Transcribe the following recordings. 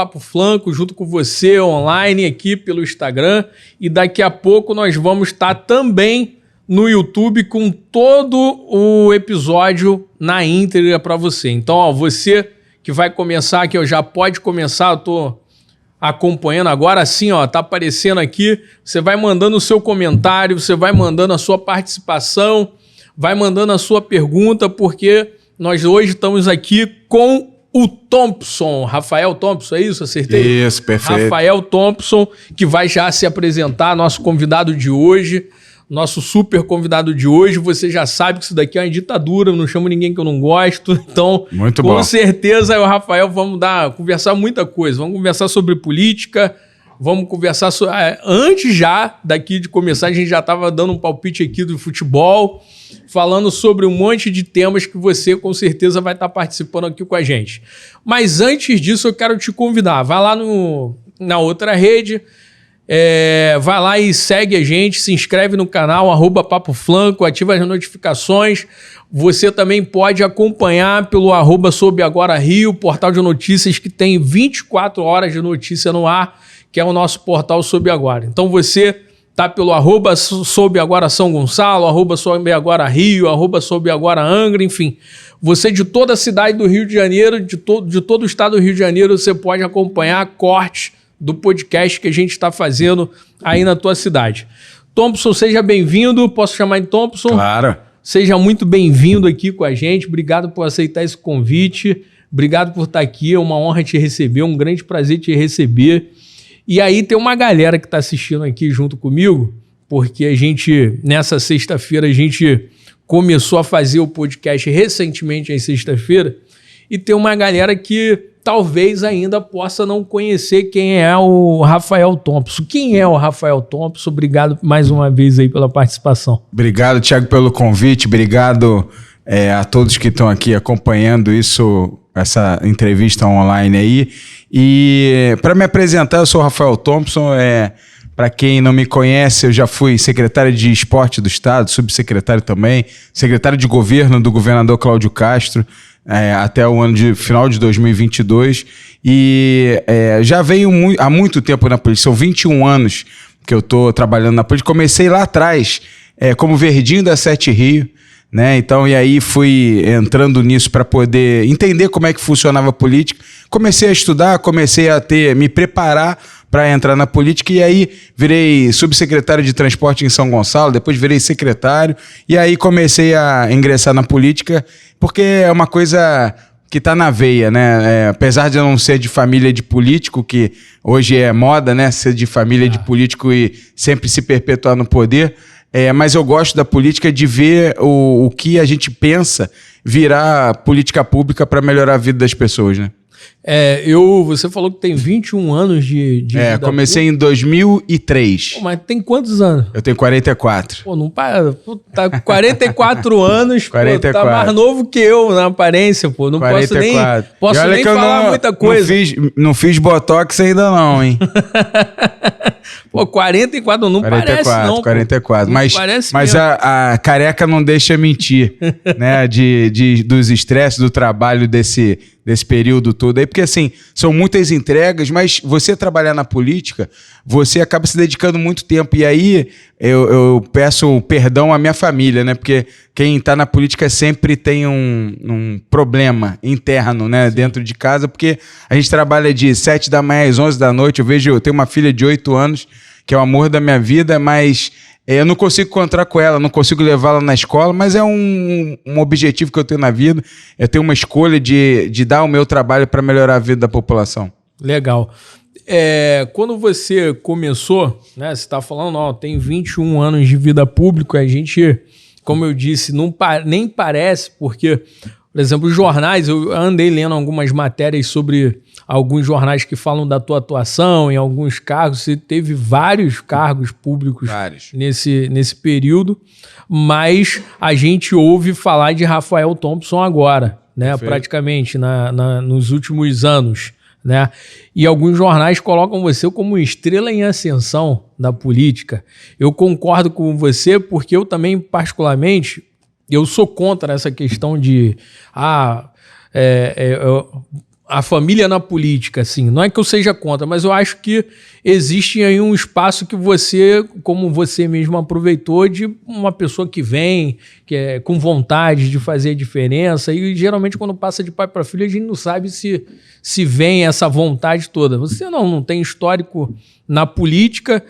Papo Flanco, junto com você online aqui pelo Instagram. E daqui a pouco nós vamos estar também no YouTube com todo o episódio na íntegra para você. Então, ó, você que vai começar aqui, ó, já pode começar, eu tô acompanhando agora sim, ó, tá aparecendo aqui. Você vai mandando o seu comentário, você vai mandando a sua participação, vai mandando a sua pergunta, porque nós hoje estamos aqui com o Thompson, Rafael Thompson, é isso? Acertei? Isso, perfeito. Rafael Thompson, que vai já se apresentar, nosso convidado de hoje, nosso super convidado de hoje. Você já sabe que isso daqui é uma ditadura, eu não chamo ninguém que eu não gosto. Então, muito com bom. certeza, eu e o Rafael vamos conversar muita coisa. Vamos conversar sobre política, vamos conversar sobre... Antes já daqui de começar, a gente já estava dando um palpite aqui do futebol, falando sobre um monte de temas que você com certeza vai estar participando aqui com a gente. Mas antes disso, eu quero te convidar. Vai lá na outra rede, vai lá e segue a gente, se inscreve no canal, @Papo Flanco, ativa as notificações. Você também pode acompanhar pelo @Soube Agora Rio, portal de notícias que tem 24 horas de notícia no ar, que é o nosso portal Soube Agora. Então você tá pelo @Soube Agora São Gonçalo, @Soube Agora Rio, @Soube Agora Angra, enfim. Você de toda a cidade do Rio de Janeiro, de todo o estado do Rio de Janeiro, você pode acompanhar cortes do podcast que a gente está fazendo aí na tua cidade. Thompson, seja bem-vindo. Posso chamar de Thompson? Claro. Seja muito bem-vindo aqui com a gente. Obrigado por aceitar esse convite. Obrigado por estar aqui. É uma honra te receber, um grande prazer te receber. E aí tem uma galera que está assistindo aqui junto comigo, porque a gente, nessa sexta-feira, a gente começou a fazer o podcast recentemente, em sexta-feira, e tem uma galera que talvez ainda possa não conhecer quem é o Rafael Thompson. Quem é o Rafael Thompson? Obrigado mais uma vez aí pela participação. Obrigado, Thiago, pelo convite. Obrigado a todos que estão aqui acompanhando essa entrevista online aí. E para me apresentar, eu sou o Rafael Thompson. Para quem não me conhece, eu já fui secretário de esporte do estado, subsecretário também, secretário de governo do governador Cláudio Castro, até o final de 2022. E já venho há muito tempo na política, são 21 anos que eu estou trabalhando na política. Comecei lá atrás como verdinho da Sete Rio, né? Então, e aí fui entrando nisso para poder entender como é que funcionava a política. Comecei a estudar, comecei a me preparar para entrar na política, e aí virei subsecretário de transporte em São Gonçalo, depois virei secretário, e aí comecei a ingressar na política, porque é uma coisa que está na veia, né? Apesar de eu não ser de família de político, que hoje é moda, né? Ser de família de político e sempre se perpetuar no poder, mas eu gosto da política, de ver o que a gente pensa virar política pública para melhorar a vida das pessoas, né? Você falou que tem 21 anos de vida comecei em 2003. Pô, mas tem quantos anos? Eu tenho 44. Pô, não para. Pô, tá com 44 anos, 44. Pô, tá mais novo que eu na aparência, pô. Não 44. posso nem falar muita coisa. Não fiz botox ainda não, hein? Pô, 44 não 44, parece não. 44. Pô. Mas a careca não deixa mentir, né? Dos estresses do trabalho desse período todo aí, porque assim, são muitas entregas, mas você trabalhar na política, você acaba se dedicando muito tempo, e aí eu peço perdão à minha família, né? Porque quem está na política sempre tem um problema interno, né? Sim. Dentro de casa, porque a gente trabalha de 7 da manhã às 11 da noite, eu tenho uma filha de 8 anos, que é o amor da minha vida, mas eu não consigo encontrar com ela, não consigo levá-la na escola, mas é um objetivo que eu tenho na vida. Eu tenho uma escolha de dar o meu trabalho para melhorar a vida da população. Legal. Quando você começou, né, você está falando, tem 21 anos de vida pública, a gente, como eu disse, nem parece, porque, por exemplo, os jornais, eu andei lendo algumas matérias sobre alguns jornais que falam da tua atuação em alguns cargos. Você teve vários cargos públicos nesse período, mas a gente ouve falar de Rafael Thompson agora, né? Praticamente nos últimos anos, né? E alguns jornais colocam você como estrela em ascensão da política. Eu concordo com você, porque eu também, particularmente, eu sou contra essa questão de a família na política, assim. Não é que eu seja contra, mas eu acho que existe aí um espaço que você, como você mesmo aproveitou, de uma pessoa que vem, que é com vontade de fazer a diferença, e geralmente quando passa de pai para filho, a gente não sabe se vem essa vontade toda. Você não tem histórico na política,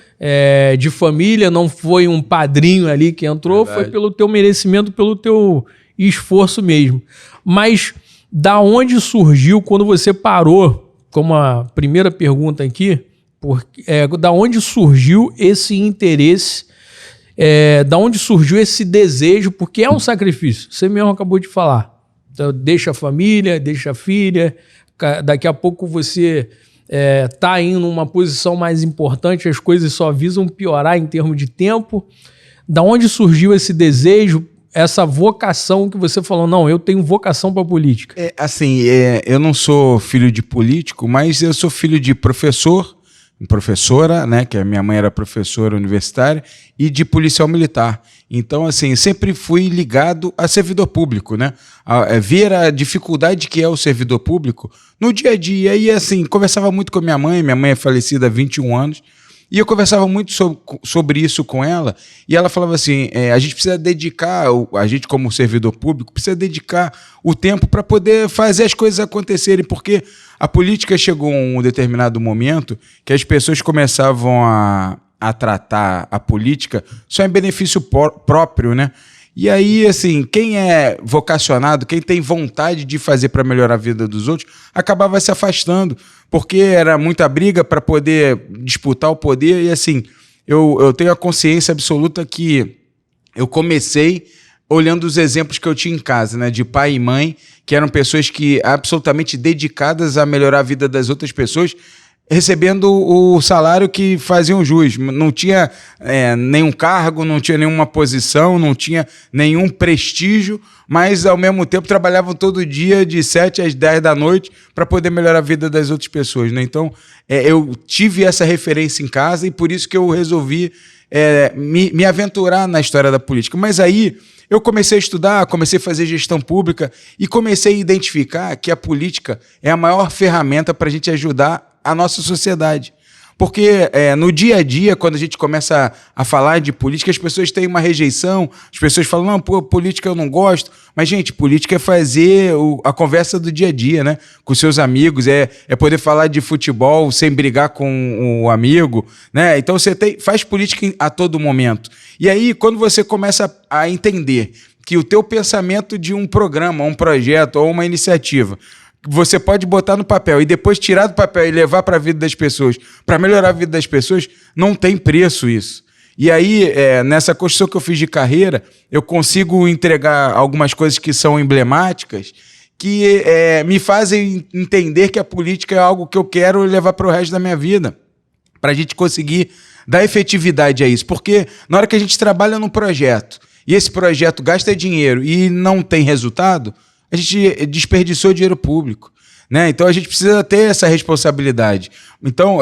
de família, não foi um padrinho ali que entrou, foi pelo teu merecimento, pelo teu esforço mesmo. Mas da onde surgiu, quando você parou, como a primeira pergunta aqui, da onde surgiu esse interesse, da onde surgiu esse desejo, porque é um sacrifício, você mesmo acabou de falar. Então, deixa a família, deixa a filha, daqui a pouco você está indo numa posição mais importante, as coisas só visam piorar em termos de tempo. Da onde surgiu esse desejo, essa vocação que você falou, não, eu tenho vocação para política? Eu não sou filho de político, mas eu sou filho de professora, né, que a minha mãe era professora universitária, e de policial militar. Então, assim, sempre fui ligado a servidor público, né? Ver a dificuldade que é o servidor público no dia a dia. E, assim, conversava muito com minha mãe é falecida há 21 anos, e eu conversava muito sobre isso com ela, e ela falava assim, a gente precisa dedicar, a gente como servidor público, precisa dedicar o tempo para poder fazer as coisas acontecerem, porque a política chegou a um determinado momento que as pessoas começavam a tratar a política só em benefício próprio, né? E aí, assim, quem é vocacionado, quem tem vontade de fazer para melhorar a vida dos outros, acabava se afastando, porque era muita briga para poder disputar o poder. E, assim, eu tenho a consciência absoluta que eu comecei olhando os exemplos que eu tinha em casa, né, de pai e mãe, que eram pessoas que absolutamente dedicadas a melhorar a vida das outras pessoas, recebendo o salário que faziam jus. Não tinha nenhum cargo, não tinha nenhuma posição, não tinha nenhum prestígio, mas ao mesmo tempo trabalhavam todo dia de 7 às 10 da noite para poder melhorar a vida das outras pessoas, né? Então, eu tive essa referência em casa e por isso que eu resolvi me aventurar na história da política. Mas aí eu comecei a estudar, comecei a fazer gestão pública e comecei a identificar que a política é a maior ferramenta para a gente ajudar a nossa sociedade. Porque no dia a dia, quando a gente começa a falar de política, as pessoas têm uma rejeição, as pessoas falam, não, pô, política eu não gosto. Mas, gente, política é fazer a conversa do dia a dia, né? Com seus amigos, é poder falar de futebol sem brigar com o amigo, né? Então você faz política a todo momento. E aí, quando você começa a entender que o teu pensamento de um programa, um projeto ou uma iniciativa, você pode botar no papel e depois tirar do papel e levar para a vida das pessoas, para melhorar a vida das pessoas, não tem preço isso. E aí, nessa construção que eu fiz de carreira, eu consigo entregar algumas coisas que são emblemáticas, que me fazem entender que a política é algo que eu quero levar para o resto da minha vida, para a gente conseguir dar efetividade a isso. Porque na hora que a gente trabalha num projeto, e esse projeto gasta dinheiro e não tem resultado, a gente desperdiçou dinheiro público, né? Então a gente precisa ter essa responsabilidade. Então,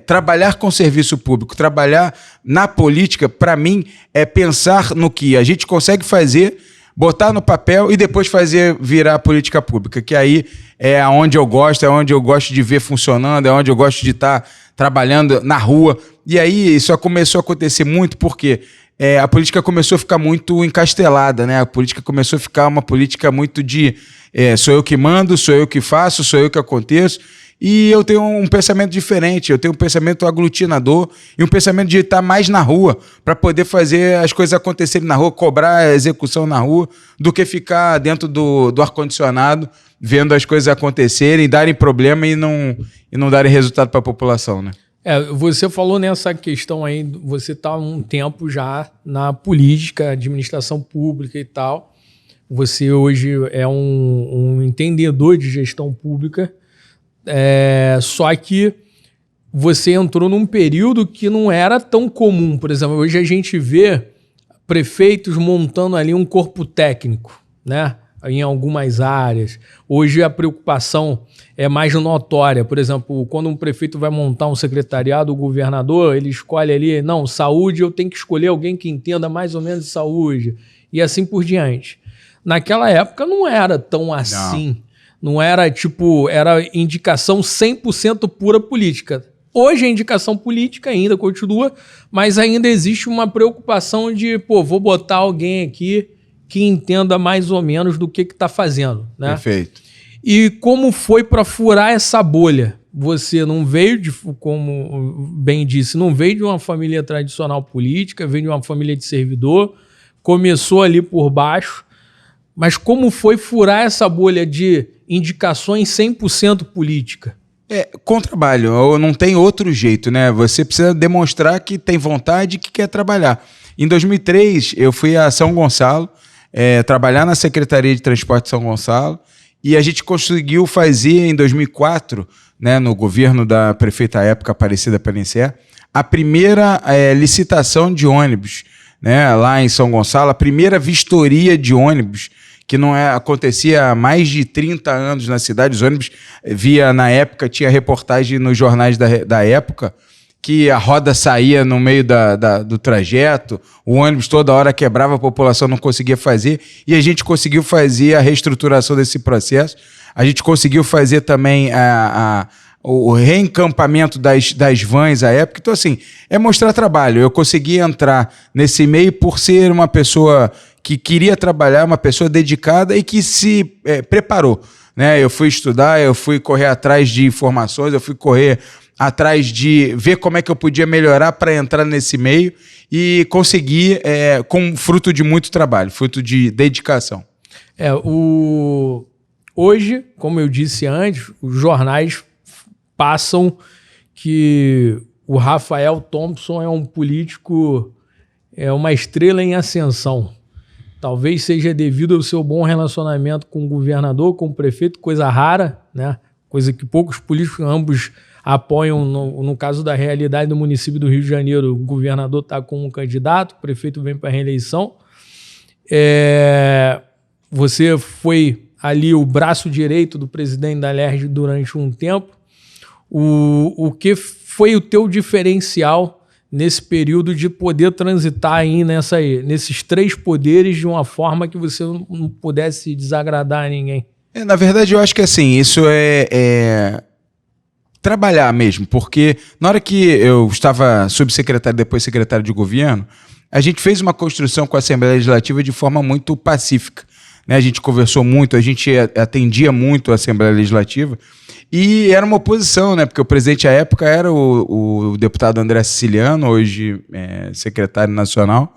trabalhar com serviço público, trabalhar na política, para mim, é pensar no que a gente consegue fazer, botar no papel e depois fazer virar política pública, que aí é onde eu gosto, é onde eu gosto de ver funcionando, é onde eu gosto de estar trabalhando na rua. E aí isso começou a acontecer muito porque a política começou a ficar muito encastelada, né? A política começou a ficar uma política muito de sou eu que mando, sou eu que faço, sou eu que aconteço. E eu tenho um pensamento diferente, eu tenho um pensamento aglutinador e um pensamento de estar mais na rua para poder fazer as coisas acontecerem na rua, cobrar a execução na rua, do que ficar dentro do ar-condicionado, vendo as coisas acontecerem, darem problema e não darem resultado para a população, né? Você falou nessa questão aí, você está há um tempo já na política, administração pública e tal. Você hoje é um entendedor de gestão pública, só que você entrou num período que não era tão comum. Por exemplo, hoje a gente vê prefeitos montando ali um corpo técnico, né? Em algumas áreas. Hoje a preocupação é mais notória. Por exemplo, quando um prefeito vai montar um secretariado, o governador, ele escolhe ali, não, saúde, eu tenho que escolher alguém que entenda mais ou menos de saúde, e assim por diante. Naquela época não era tão assim. Não era tipo, era indicação 100% pura política. Hoje a indicação política ainda continua, mas ainda existe uma preocupação de, vou botar alguém aqui que entenda mais ou menos do que está fazendo, né? Perfeito. E como foi para furar essa bolha? Você não veio, como bem disse, não veio de uma família tradicional política, veio de uma família de servidor, começou ali por baixo, mas como foi furar essa bolha de indicações 100% política? Com trabalho, não tem outro jeito, né? Você precisa demonstrar que tem vontade e que quer trabalhar. Em 2003, eu fui a São Gonçalo, trabalhar na Secretaria de Transporte de São Gonçalo, e a gente conseguiu fazer em 2004, né, no governo da prefeita à época, Aparecida Perencer, a primeira licitação de ônibus, né, lá em São Gonçalo, a primeira vistoria de ônibus, que não acontecia há mais de 30 anos na cidade. Os ônibus, na época, tinha reportagem nos jornais da época, que a roda saía no meio do trajeto, o ônibus toda hora quebrava, a população não conseguia fazer, e a gente conseguiu fazer a reestruturação desse processo. A gente conseguiu fazer também o reencampamento das vans à época. Então, assim, é mostrar trabalho. Eu consegui entrar nesse meio por ser uma pessoa que queria trabalhar, uma pessoa dedicada e que se preparou, né? Eu fui estudar, eu fui correr atrás de informações, eu fui correr atrás de ver como é que eu podia melhorar para entrar nesse meio e conseguir com fruto de muito trabalho, fruto de dedicação. Hoje, como eu disse antes, os jornais passam que o Rafael Thompson é um político, uma estrela em ascensão. Talvez seja devido ao seu bom relacionamento com o governador, com o prefeito, coisa rara, né? Coisa que poucos políticos ambos apoiam. No caso da realidade do município do Rio de Janeiro, o governador está com um candidato, o prefeito vem para a reeleição. Você foi ali o braço direito do presidente da LERJ durante um tempo. O que foi o teu diferencial nesse período de poder transitar aí nesses três poderes de uma forma que você não pudesse desagradar a ninguém? Na verdade, eu acho que assim, isso é trabalhar mesmo, porque na hora que eu estava subsecretário, depois secretário de governo, a gente fez uma construção com a Assembleia Legislativa de forma muito pacífica, né? A gente conversou muito, a gente atendia muito a Assembleia Legislativa, e era uma oposição, né? Porque o presidente à época era o deputado André Siciliano, hoje secretário nacional,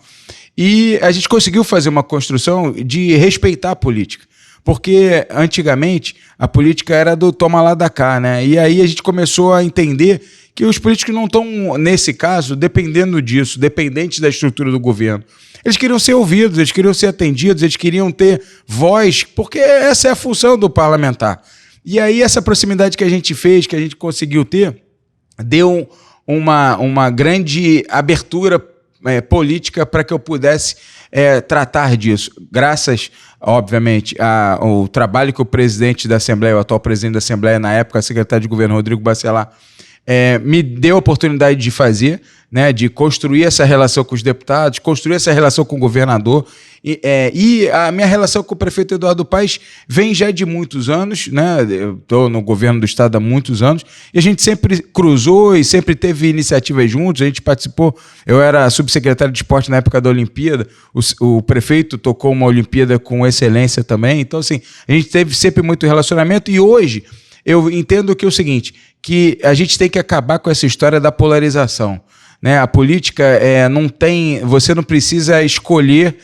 e a gente conseguiu fazer uma construção de respeitar a política. Porque antigamente a política era do toma lá da cá, né? E aí a gente começou a entender que os políticos não estão, nesse caso, dependendo disso, dependentes da estrutura do governo. Eles queriam ser ouvidos, eles queriam ser atendidos, eles queriam ter voz, porque essa é a função do parlamentar. E aí essa proximidade que a gente fez, que a gente conseguiu ter, deu uma grande abertura política para que eu pudesse tratar disso. Graças, obviamente, ao trabalho que o presidente da Assembleia, o atual presidente da Assembleia, na época, secretário de governo, Rodrigo Bacelar, me deu a oportunidade de fazer, né, de construir essa relação com os deputados, construir essa relação com o governador. E a minha relação com o prefeito Eduardo Paes vem já de muitos anos, né? Eu estou no governo do estado há muitos anos, e a gente sempre cruzou e sempre teve iniciativas juntos. A gente participou, eu era subsecretário de esporte na época da Olimpíada, o prefeito tocou uma Olimpíada com excelência também. Então, assim, a gente teve sempre muito relacionamento, e hoje eu entendo que é o seguinte, que a gente tem que acabar com essa história da polarização, né? A política você não precisa escolher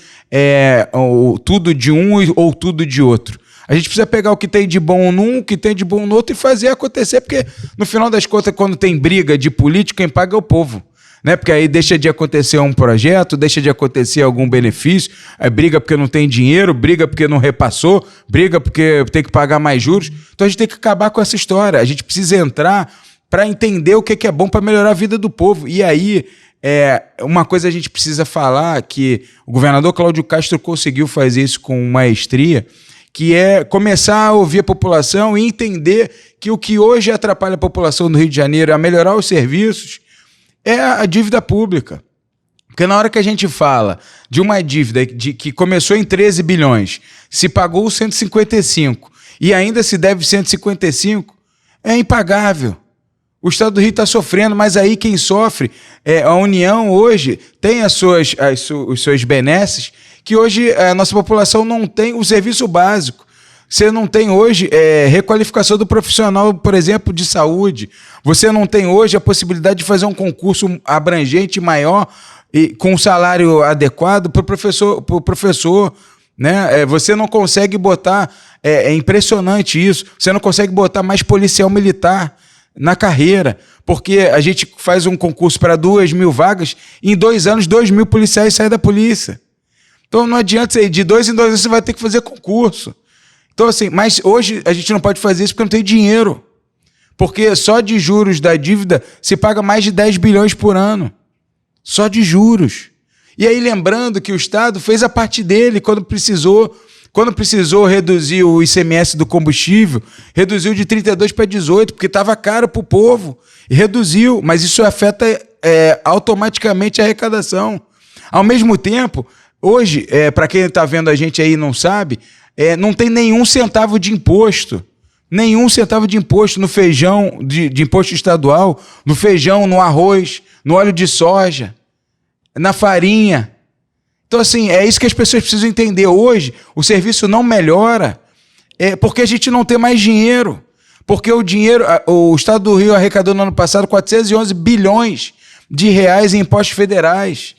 tudo de um ou tudo de outro. A gente precisa pegar o que tem de bom num, o que tem de bom no outro e fazer acontecer, porque no final das contas, quando tem briga de político, quem paga é o povo, né? Porque aí deixa de acontecer um projeto, deixa de acontecer algum benefício, aí briga porque não tem dinheiro, briga porque não repassou, briga porque tem que pagar mais juros. Então a gente tem que acabar com essa história. A gente precisa entrar para entender o que é bom para melhorar a vida do povo. E aí, uma coisa a gente precisa falar, que o governador Cláudio Castro conseguiu fazer isso com maestria, que é começar a ouvir a população e entender que o que hoje atrapalha a população do Rio de Janeiro a melhorar os serviços é a dívida pública. Porque na hora que a gente fala de uma dívida que começou em 13 bilhões, se pagou 155, e ainda se deve 155, é impagável. O Estado do Rio está sofrendo, mas aí quem sofre é a União hoje tem os seus benesses, que hoje a nossa população não tem o serviço básico. Você não tem hoje requalificação do profissional, por exemplo, de saúde. Você não tem hoje a possibilidade de fazer um concurso abrangente maior e com um salário adequado para o professor. Né? Você não consegue botar... É impressionante isso. Você não consegue botar mais policial militar na carreira, porque a gente faz um concurso para 2.000 vagas, e em 2 anos, 2.000 policiais saem da polícia. Então não adianta, de 2 em 2 anos você vai ter que fazer concurso. Então assim, mas hoje a gente não pode fazer isso porque não tem dinheiro. Porque só de juros da dívida se paga mais de 10 bilhões por ano. Só de juros. E aí lembrando que o Estado fez a parte dele quando precisou reduzir o ICMS do combustível, reduziu de 32 para 18, porque estava caro para o povo. E reduziu, mas isso afeta automaticamente a arrecadação. Ao mesmo tempo, hoje, para quem está vendo a gente aí e não sabe, não tem nenhum centavo de imposto. Nenhum centavo de imposto no feijão, de imposto estadual, no feijão, no arroz, no óleo de soja, na farinha. Então, assim, é isso que as pessoas precisam entender. Hoje, o serviço não melhora porque a gente não tem mais dinheiro. Porque o Estado do Rio arrecadou no ano passado 411 bilhões de reais em impostos federais.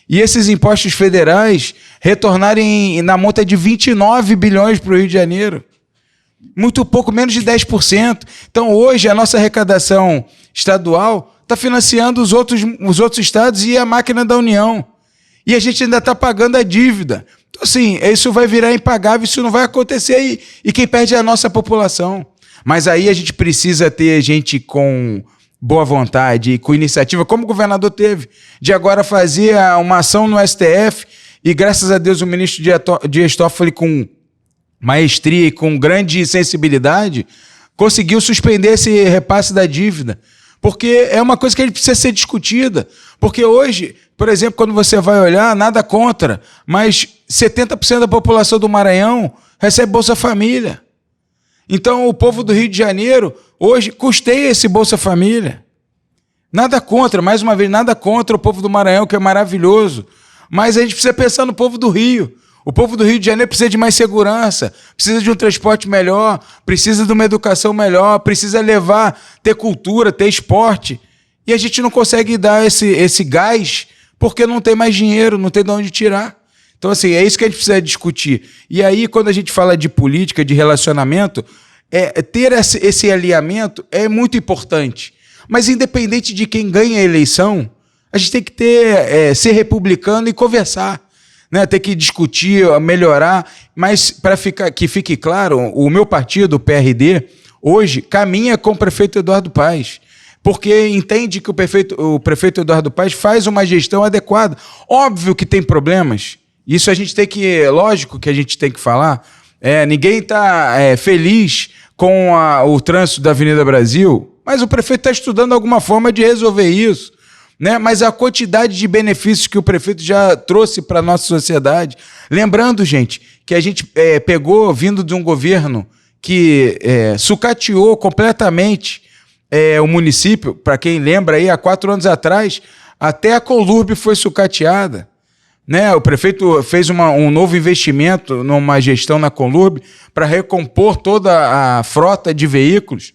E esses impostos federais retornarem na monta de 29 bilhões para o Rio de Janeiro. Muito pouco, menos de 10%. Então, hoje, a nossa arrecadação estadual está financiando os outros estados e a máquina da União. E a gente ainda está pagando a dívida. Então, assim, isso vai virar impagável, isso não vai acontecer e quem perde é a nossa população. Mas aí a gente precisa ter gente com boa vontade e com iniciativa, como o governador teve, de agora fazer uma ação no STF e, graças a Deus, o ministro Dias Toffoli, com maestria e com grande sensibilidade, conseguiu suspender esse repasse da dívida. Porque é uma coisa que precisa ser discutida. Porque hoje, por exemplo, quando você vai olhar, nada contra, mas 70% da população do Maranhão recebe Bolsa Família. Então, o povo do Rio de Janeiro, hoje, custeia esse Bolsa Família. Nada contra, mais uma vez, nada contra o povo do Maranhão, que é maravilhoso. Mas a gente precisa pensar no povo do Rio. O povo do Rio de Janeiro precisa de mais segurança, precisa de um transporte melhor, precisa de uma educação melhor, precisa ter cultura, ter esporte. E a gente não consegue dar esse gás porque não tem mais dinheiro, não tem de onde tirar. Então, assim, é isso que a gente precisa discutir. E aí, quando a gente fala de política, de relacionamento, ter esse alinhamento é muito importante. Mas, independente de quem ganha a eleição, a gente tem que ser republicano e conversar. Né, ter que discutir, melhorar, mas para que fique claro, o meu partido, o PRD, hoje caminha com o prefeito Eduardo Paes, porque entende que o prefeito Eduardo Paes faz uma gestão adequada. Óbvio que tem problemas, isso a gente tem que, lógico que a gente tem que falar, ninguém está feliz com o trânsito da Avenida Brasil, mas o prefeito está estudando alguma forma de resolver isso. Né? Mas a quantidade de benefícios que o prefeito já trouxe para a nossa sociedade. Lembrando, gente, que a gente pegou vindo de um governo que sucateou completamente o município. Para quem lembra, aí, há 4 anos atrás, até a Conlurb foi sucateada. Né? O prefeito fez um novo investimento numa gestão na Conlurb para recompor toda a frota de veículos.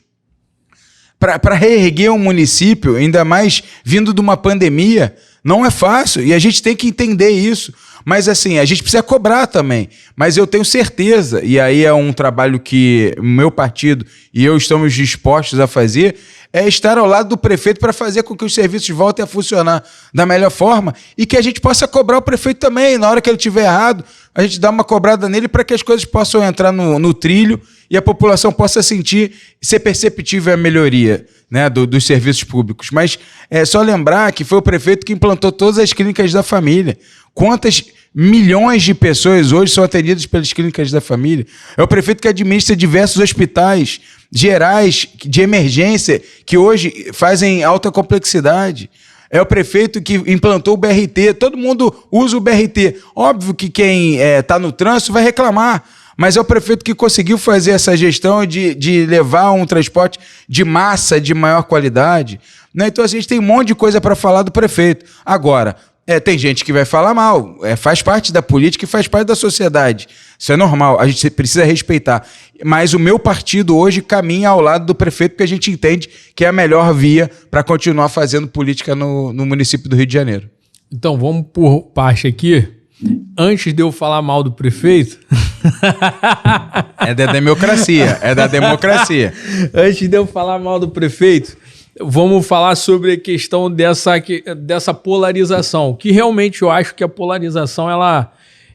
Para reerguer um município, ainda mais vindo de uma pandemia, não é fácil. E a gente tem que entender isso. Mas assim, a gente precisa cobrar também. Mas eu tenho certeza, e aí é um trabalho que o meu partido e eu estamos dispostos a fazer, é estar ao lado do prefeito para fazer com que os serviços voltem a funcionar da melhor forma e que a gente possa cobrar o prefeito também. Na hora que ele estiver errado, a gente dá uma cobrada nele para que as coisas possam entrar no trilho e a população possa ser perceptível a melhoria, né, dos serviços públicos. Mas é só lembrar que foi o prefeito que implantou todas as clínicas da família. Quantas milhões de pessoas hoje são atendidas pelas clínicas da família? É o prefeito que administra diversos hospitais gerais de emergência que hoje fazem alta complexidade. É o prefeito que implantou o BRT. Todo mundo usa o BRT. Óbvio que quem está no trânsito vai reclamar, mas é o prefeito que conseguiu fazer essa gestão de levar um transporte de massa de maior qualidade, né? Então a gente tem um monte de coisa para falar do prefeito. Agora, tem gente que vai falar mal, faz parte da política e faz parte da sociedade. Isso é normal, a gente precisa respeitar. Mas o meu partido hoje caminha ao lado do prefeito, porque a gente entende que é a melhor via para continuar fazendo política no município do Rio de Janeiro. Então, vamos por parte aqui. Antes de eu falar mal do prefeito... É da democracia, Antes de eu falar mal do prefeito, vamos falar sobre a questão dessa polarização, que realmente eu acho que a polarização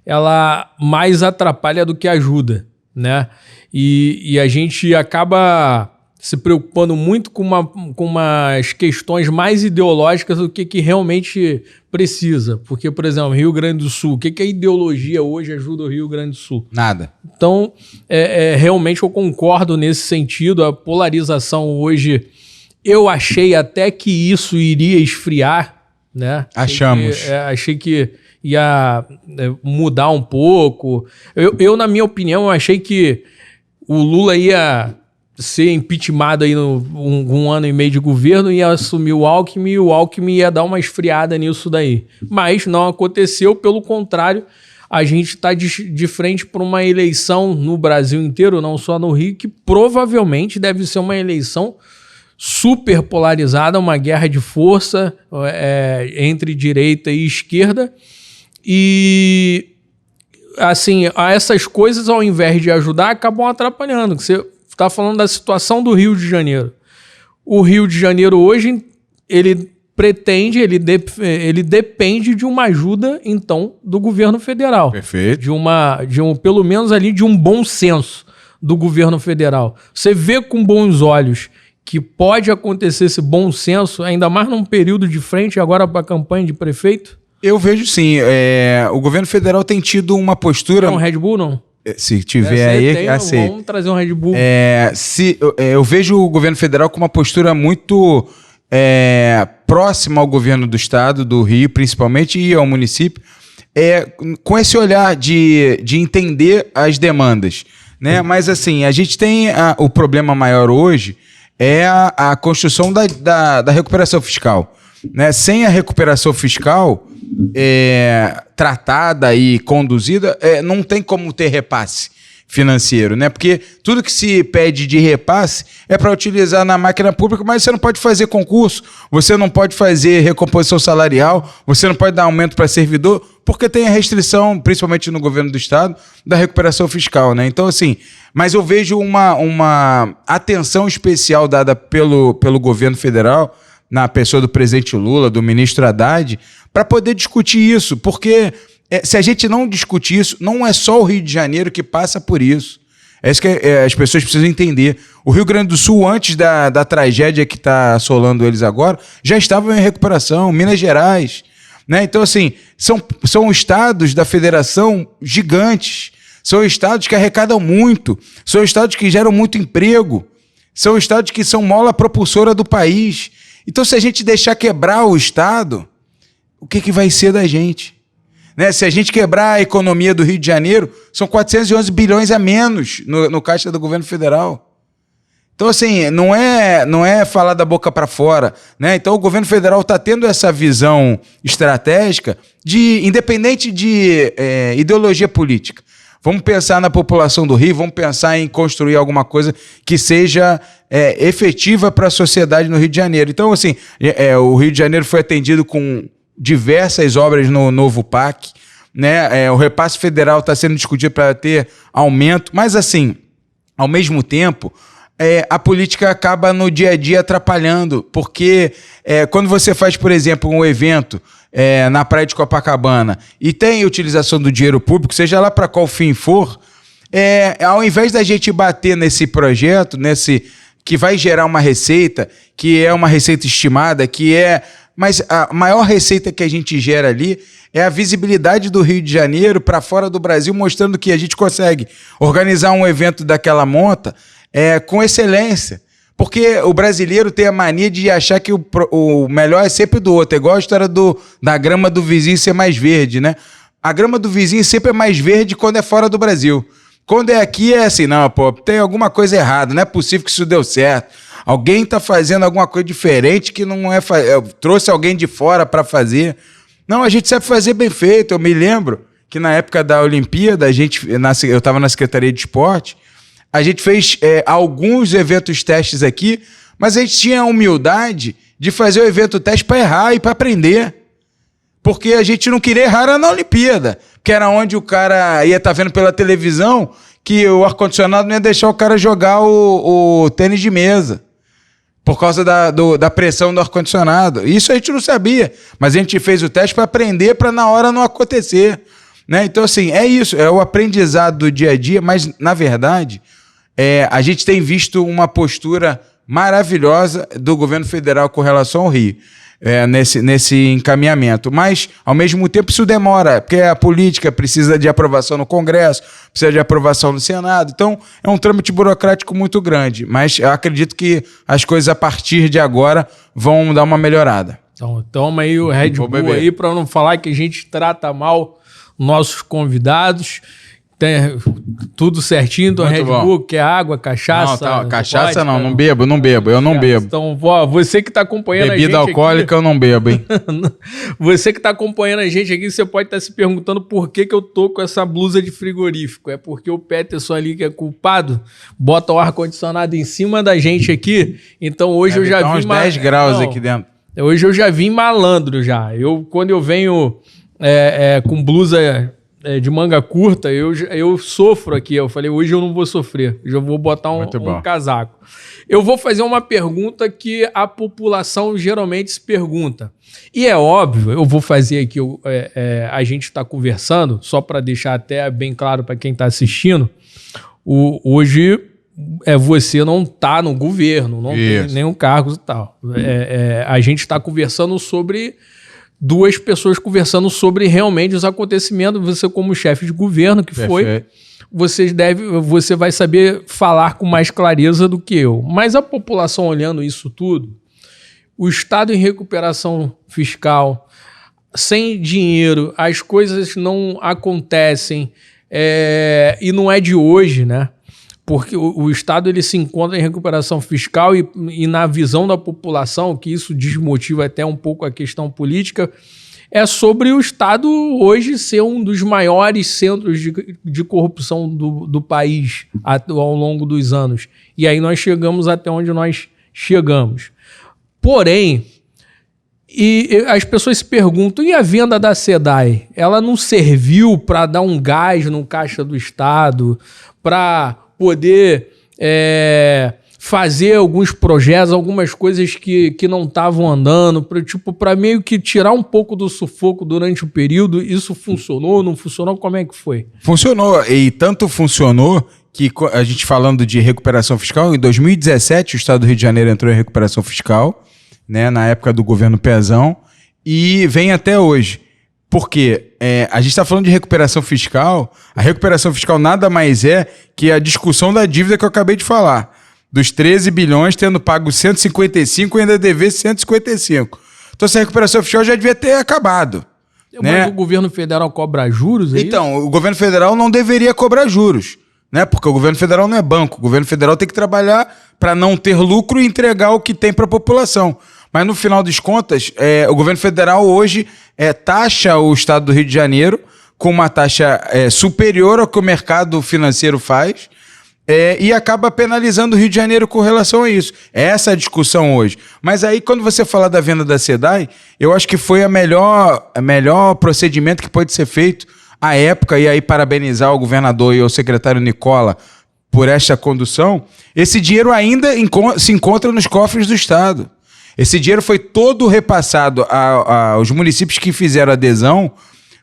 ela mais atrapalha do que ajuda, né? E a gente acaba se preocupando muito com umas questões mais ideológicas do que realmente precisa. Porque, por exemplo, Rio Grande do Sul, o que a ideologia hoje ajuda o Rio Grande do Sul? Nada. Então, realmente eu concordo nesse sentido. A polarização hoje, eu achei até que isso iria esfriar, né? Achei que ia mudar um pouco. Eu, na minha opinião, eu achei que o Lula ia ser impeachmentado aí um ano e meio de governo, ia assumir o Alckmin e o Alckmin ia dar uma esfriada nisso daí. Mas não aconteceu, pelo contrário, a gente está de frente para uma eleição no Brasil inteiro, não só no Rio, que provavelmente deve ser uma eleição super polarizada, uma guerra de força entre direita e esquerda. E, assim, essas coisas, ao invés de ajudar, acabam atrapalhando. Você está falando da situação do Rio de Janeiro. O Rio de Janeiro hoje, ele depende de uma ajuda, então, do governo federal. Perfeito. Pelo menos ali, de um bom senso do governo federal. Você vê com bons olhos que pode acontecer esse bom senso, ainda mais num período de frente agora para a campanha de prefeito? Eu vejo sim. O governo federal tem tido uma postura... Não, Red Bull não. Se tiver aí, aceito. Vamos trazer um Red Bull. Eu vejo o governo federal com uma postura muito próxima ao governo do estado, do Rio, principalmente, e ao município, com esse olhar de entender as demandas, né? Mas, assim, a gente tem o problema maior hoje a construção da recuperação fiscal, né? Sem a recuperação fiscal tratada e conduzida, não tem como ter repasse financeiro, né? Porque tudo que se pede de repasse é para utilizar na máquina pública, mas você não pode fazer concurso, você não pode fazer recomposição salarial, você não pode dar aumento para servidor, porque tem a restrição, principalmente no governo do estado, da recuperação fiscal, né? Então, assim, mas eu vejo uma atenção especial dada pelo governo federal, na pessoa do presidente Lula, do ministro Haddad, para poder discutir isso, porque se a gente não discutir isso, não é só o Rio de Janeiro que passa por isso. É isso que as pessoas precisam entender. O Rio Grande do Sul, antes da tragédia que está assolando eles agora, já estavam em recuperação, Minas Gerais, né? Então, assim, são estados da federação gigantes, são estados que arrecadam muito, são estados que geram muito emprego, são estados que são mola propulsora do país. Então, se a gente deixar quebrar o estado, o que vai ser da gente? Né? Se a gente quebrar a economia do Rio de Janeiro, são 411 bilhões a menos no caixa do governo federal. Então, assim, não é falar da boca para fora, né? Então, o governo federal está tendo essa visão estratégica independente de ideologia política. Vamos pensar na população do Rio, vamos pensar em construir alguma coisa que seja efetiva para a sociedade no Rio de Janeiro. Então, assim, o Rio de Janeiro foi atendido com diversas obras no novo PAC, né? O repasse federal está sendo discutido para ter aumento, mas, assim, ao mesmo tempo, a política acaba no dia a dia atrapalhando, porque quando você faz, por exemplo, um evento na praia de Copacabana e tem utilização do dinheiro público, seja lá para qual fim for, ao invés da gente bater nesse projeto, que vai gerar uma receita, que é uma receita estimada, mas a maior receita que a gente gera ali é a visibilidade do Rio de Janeiro para fora do Brasil, mostrando que a gente consegue organizar um evento daquela monta com excelência. Porque o brasileiro tem a mania de achar que o melhor é sempre do outro. É igual a história da grama do vizinho ser mais verde, né? A grama do vizinho sempre é mais verde quando é fora do Brasil. Quando é aqui, é assim, não, pô, tem alguma coisa errada, não é possível que isso deu certo. Alguém tá fazendo alguma coisa diferente que não é... trouxe alguém de fora para fazer. Não, a gente sabe fazer bem feito. Eu me lembro que na época da Olimpíada, eu estava na Secretaria de Esporte, a gente fez alguns eventos testes aqui, mas a gente tinha a humildade de fazer o evento teste para errar e para aprender. Porque a gente não queria errar na Olimpíada, que era onde o cara ia estar vendo pela televisão que o ar-condicionado não ia deixar o cara jogar o tênis de mesa, por causa da pressão do ar-condicionado. Isso a gente não sabia, mas a gente fez o teste para aprender, para na hora não acontecer. Né? Então, assim, é isso, é o aprendizado do dia a dia, mas, na verdade, a gente tem visto uma postura maravilhosa do governo federal com relação ao Rio. Nesse encaminhamento. Mas, ao mesmo tempo, isso demora, porque a política precisa de aprovação no Congresso, precisa de aprovação no Senado. Então, é um trâmite burocrático muito grande. Mas eu acredito que as coisas, a partir de agora, vão dar uma melhorada. Então, toma aí o Red Bull aí, para não falar que a gente trata mal nossos convidados. Tem tudo certinho do Red Bull, que é água, cachaça. Não, cachaça não bebo, eu não bebo. Então, você que está acompanhando a gente bebida alcoólica aqui, eu não bebo, hein? Você que está acompanhando a gente aqui, você pode estar se perguntando por que eu tô com essa blusa de frigorífico. É porque o Peterson ali, que é culpado, bota o ar-condicionado em cima da gente aqui. Então hoje eu já vi... uns 10 graus aqui dentro. Hoje eu já vim malandro já. Quando eu venho com blusa... de manga curta, eu sofro aqui. Eu falei, hoje eu não vou sofrer. Eu vou botar um casaco. Eu vou fazer uma pergunta que a população geralmente se pergunta. E é óbvio, eu vou fazer aqui, a gente está conversando, só para deixar até bem claro para quem está assistindo, hoje você não está no governo, não tem nenhum cargo e tal. A gente está conversando sobre... duas pessoas conversando sobre realmente os acontecimentos. Você, como chefe de governo que foi, você vai saber falar com mais clareza do que eu. Mas a população olhando isso tudo, o Estado em recuperação fiscal, sem dinheiro, as coisas não acontecem, e não é de hoje, né? Porque o Estado ele se encontra em recuperação fiscal e na visão da população, que isso desmotiva até um pouco a questão política, é sobre o Estado hoje ser um dos maiores centros de corrupção do país ao longo dos anos. E aí nós chegamos até onde nós chegamos. Porém, as pessoas se perguntam, e a venda da SEDAI? Ela não serviu para dar um gás no caixa do Estado, para poder fazer alguns projetos, algumas coisas que não estavam andando, para meio que tirar um pouco do sufoco durante o período? Isso funcionou, não funcionou? Como é que foi? Funcionou, e tanto funcionou que a gente falando de recuperação fiscal, em 2017 o Estado do Rio de Janeiro entrou em recuperação fiscal, né, na época do governo Pezão, e vem até hoje. Porque a gente está falando de recuperação fiscal, a recuperação fiscal nada mais é que a discussão da dívida que eu acabei de falar. Dos 13 bilhões, tendo pago 155 e ainda dever 155. Então essa recuperação fiscal já devia ter acabado. Mas o governo federal cobra juros? Então, o governo federal não deveria cobrar juros, né? Porque o governo federal não é banco. O governo federal tem que trabalhar para não ter lucro e entregar o que tem para a população. Mas no final das contas, o governo federal hoje taxa o Estado do Rio de Janeiro com uma taxa superior ao que o mercado financeiro faz e acaba penalizando o Rio de Janeiro com relação a isso. Essa é a discussão hoje. Mas aí, quando você fala da venda da SEDAI, eu acho que foi a melhor procedimento que pode ser feito à época, e aí parabenizar o governador e o secretário Nicola por esta condução. Esse dinheiro ainda se encontra nos cofres do Estado. Esse dinheiro foi todo repassado aos municípios que fizeram adesão.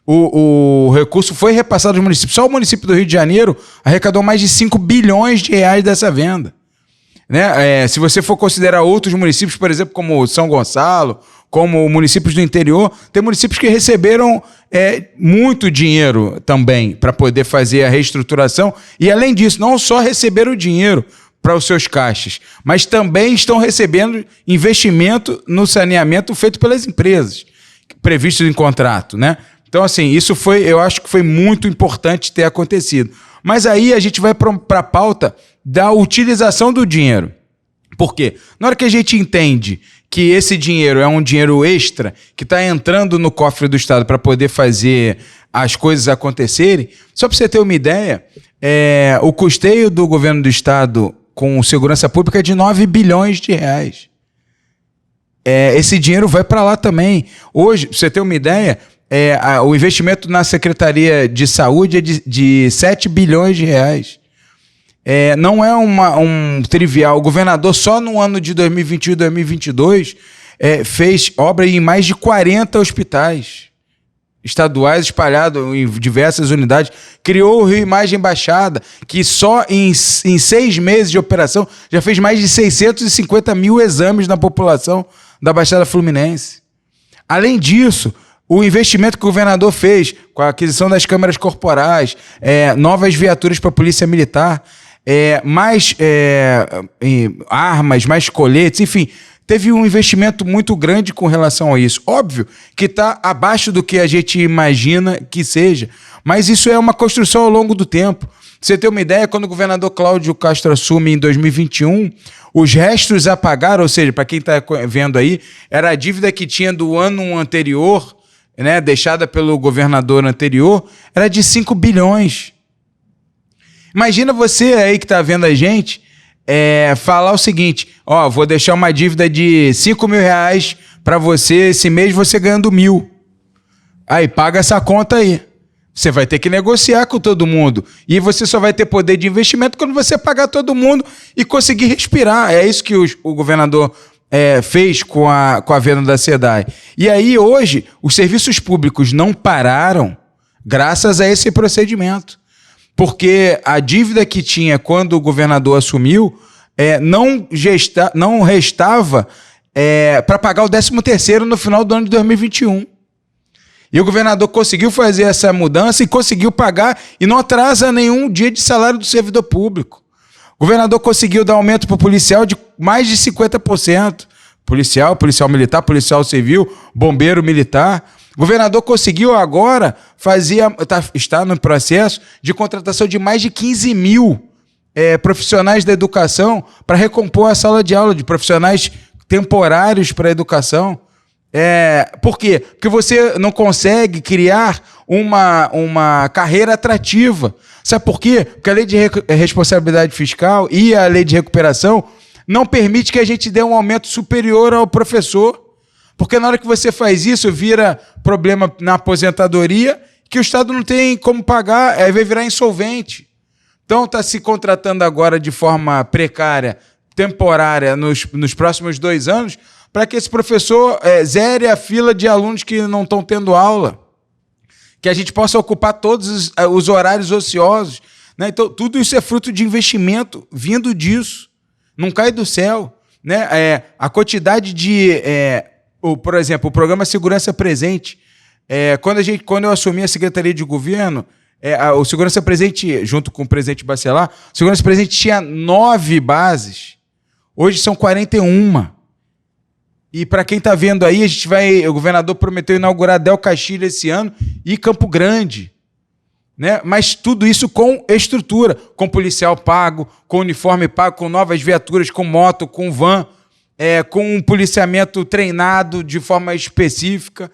O recurso foi repassado aos municípios. Só o município do Rio de Janeiro arrecadou mais de 5 bilhões de reais dessa venda. Né? Se você for considerar outros municípios, por exemplo, como São Gonçalo, como municípios do interior, tem municípios que receberam muito dinheiro também para poder fazer a reestruturação. E, além disso, não só receberam o dinheiro para os seus caixas, mas também estão recebendo investimento no saneamento feito pelas empresas, previstos em contrato, né? Então, assim, eu acho que foi muito importante ter acontecido. Mas aí a gente vai para a pauta da utilização do dinheiro. Por quê? Na hora que a gente entende que esse dinheiro é um dinheiro extra que está entrando no cofre do Estado para poder fazer as coisas acontecerem, só para você ter uma ideia, o custeio do governo do Estado com segurança pública é de 9 bilhões de reais. Esse dinheiro vai para lá também. Hoje, para você ter uma ideia, o investimento na Secretaria de Saúde é de 7 bilhões de reais. Não é um trivial. O governador, só no ano de 2021 e 2022, fez obra em mais de 40 hospitais estaduais espalhados em diversas unidades. Criou o Rio Imagem Baixada, que só em 6 meses de operação já fez mais de 650 mil exames na população da Baixada Fluminense. Além disso, o investimento que o governador fez com a aquisição das câmeras corporais, novas viaturas para a Polícia Militar, mais armas, mais coletes, enfim, teve um investimento muito grande com relação a isso. Óbvio que está abaixo do que a gente imagina que seja, mas isso é uma construção ao longo do tempo. Pra você ter uma ideia, quando o governador Cláudio Castro assume em 2021, os restos a pagar, ou seja, para quem está vendo aí, era a dívida que tinha do ano anterior, né, deixada pelo governador anterior, era de 5 bilhões. Imagina você aí que está vendo a gente falar o seguinte: vou deixar uma dívida de 5 mil reais para você esse mês, você ganhando 1.000. Aí paga essa conta aí. Você vai ter que negociar com todo mundo. E você só vai ter poder de investimento quando você pagar todo mundo e conseguir respirar. É isso que o governador fez com a venda da SEDAI. E aí, hoje, os serviços públicos não pararam graças a esse procedimento. Porque a dívida que tinha quando o governador assumiu não restava para pagar o 13º no final do ano de 2021. E o governador conseguiu fazer essa mudança e conseguiu pagar e não atrasa nenhum dia de salário do servidor público. O governador conseguiu dar aumento para o policial de mais de 50%. Policial militar, policial civil, bombeiro militar. O governador conseguiu agora está no processo de contratação de mais de 15 mil profissionais da educação para recompor a sala de aula, de profissionais temporários para a educação. Por quê? Porque você não consegue criar uma carreira atrativa. Sabe por quê? Porque a lei de responsabilidade fiscal e a lei de recuperação não permite que a gente dê um aumento superior ao professor. Porque na hora que você faz isso, vira problema na aposentadoria, que o Estado não tem como pagar, vai virar insolvente. Então está se contratando agora de forma precária, temporária, nos próximos 2 anos, para que esse professor zere a fila de alunos que não estão tendo aula. Que a gente possa ocupar todos os horários ociosos. Né? Então, tudo isso é fruto de investimento vindo disso. Não cai do céu. Né? A quantidade de... por exemplo, o programa Segurança Presente. Quando eu assumi a Secretaria de Governo, o Segurança Presente, junto com o presidente Bacelar, o Segurança Presente tinha 9 bases. Hoje são 41. E para quem está vendo aí, o governador prometeu inaugurar Del Castilho esse ano e Campo Grande. Né? Mas tudo isso com estrutura, com policial pago, com uniforme pago, com novas viaturas, com moto, com van, com um policiamento treinado de forma específica,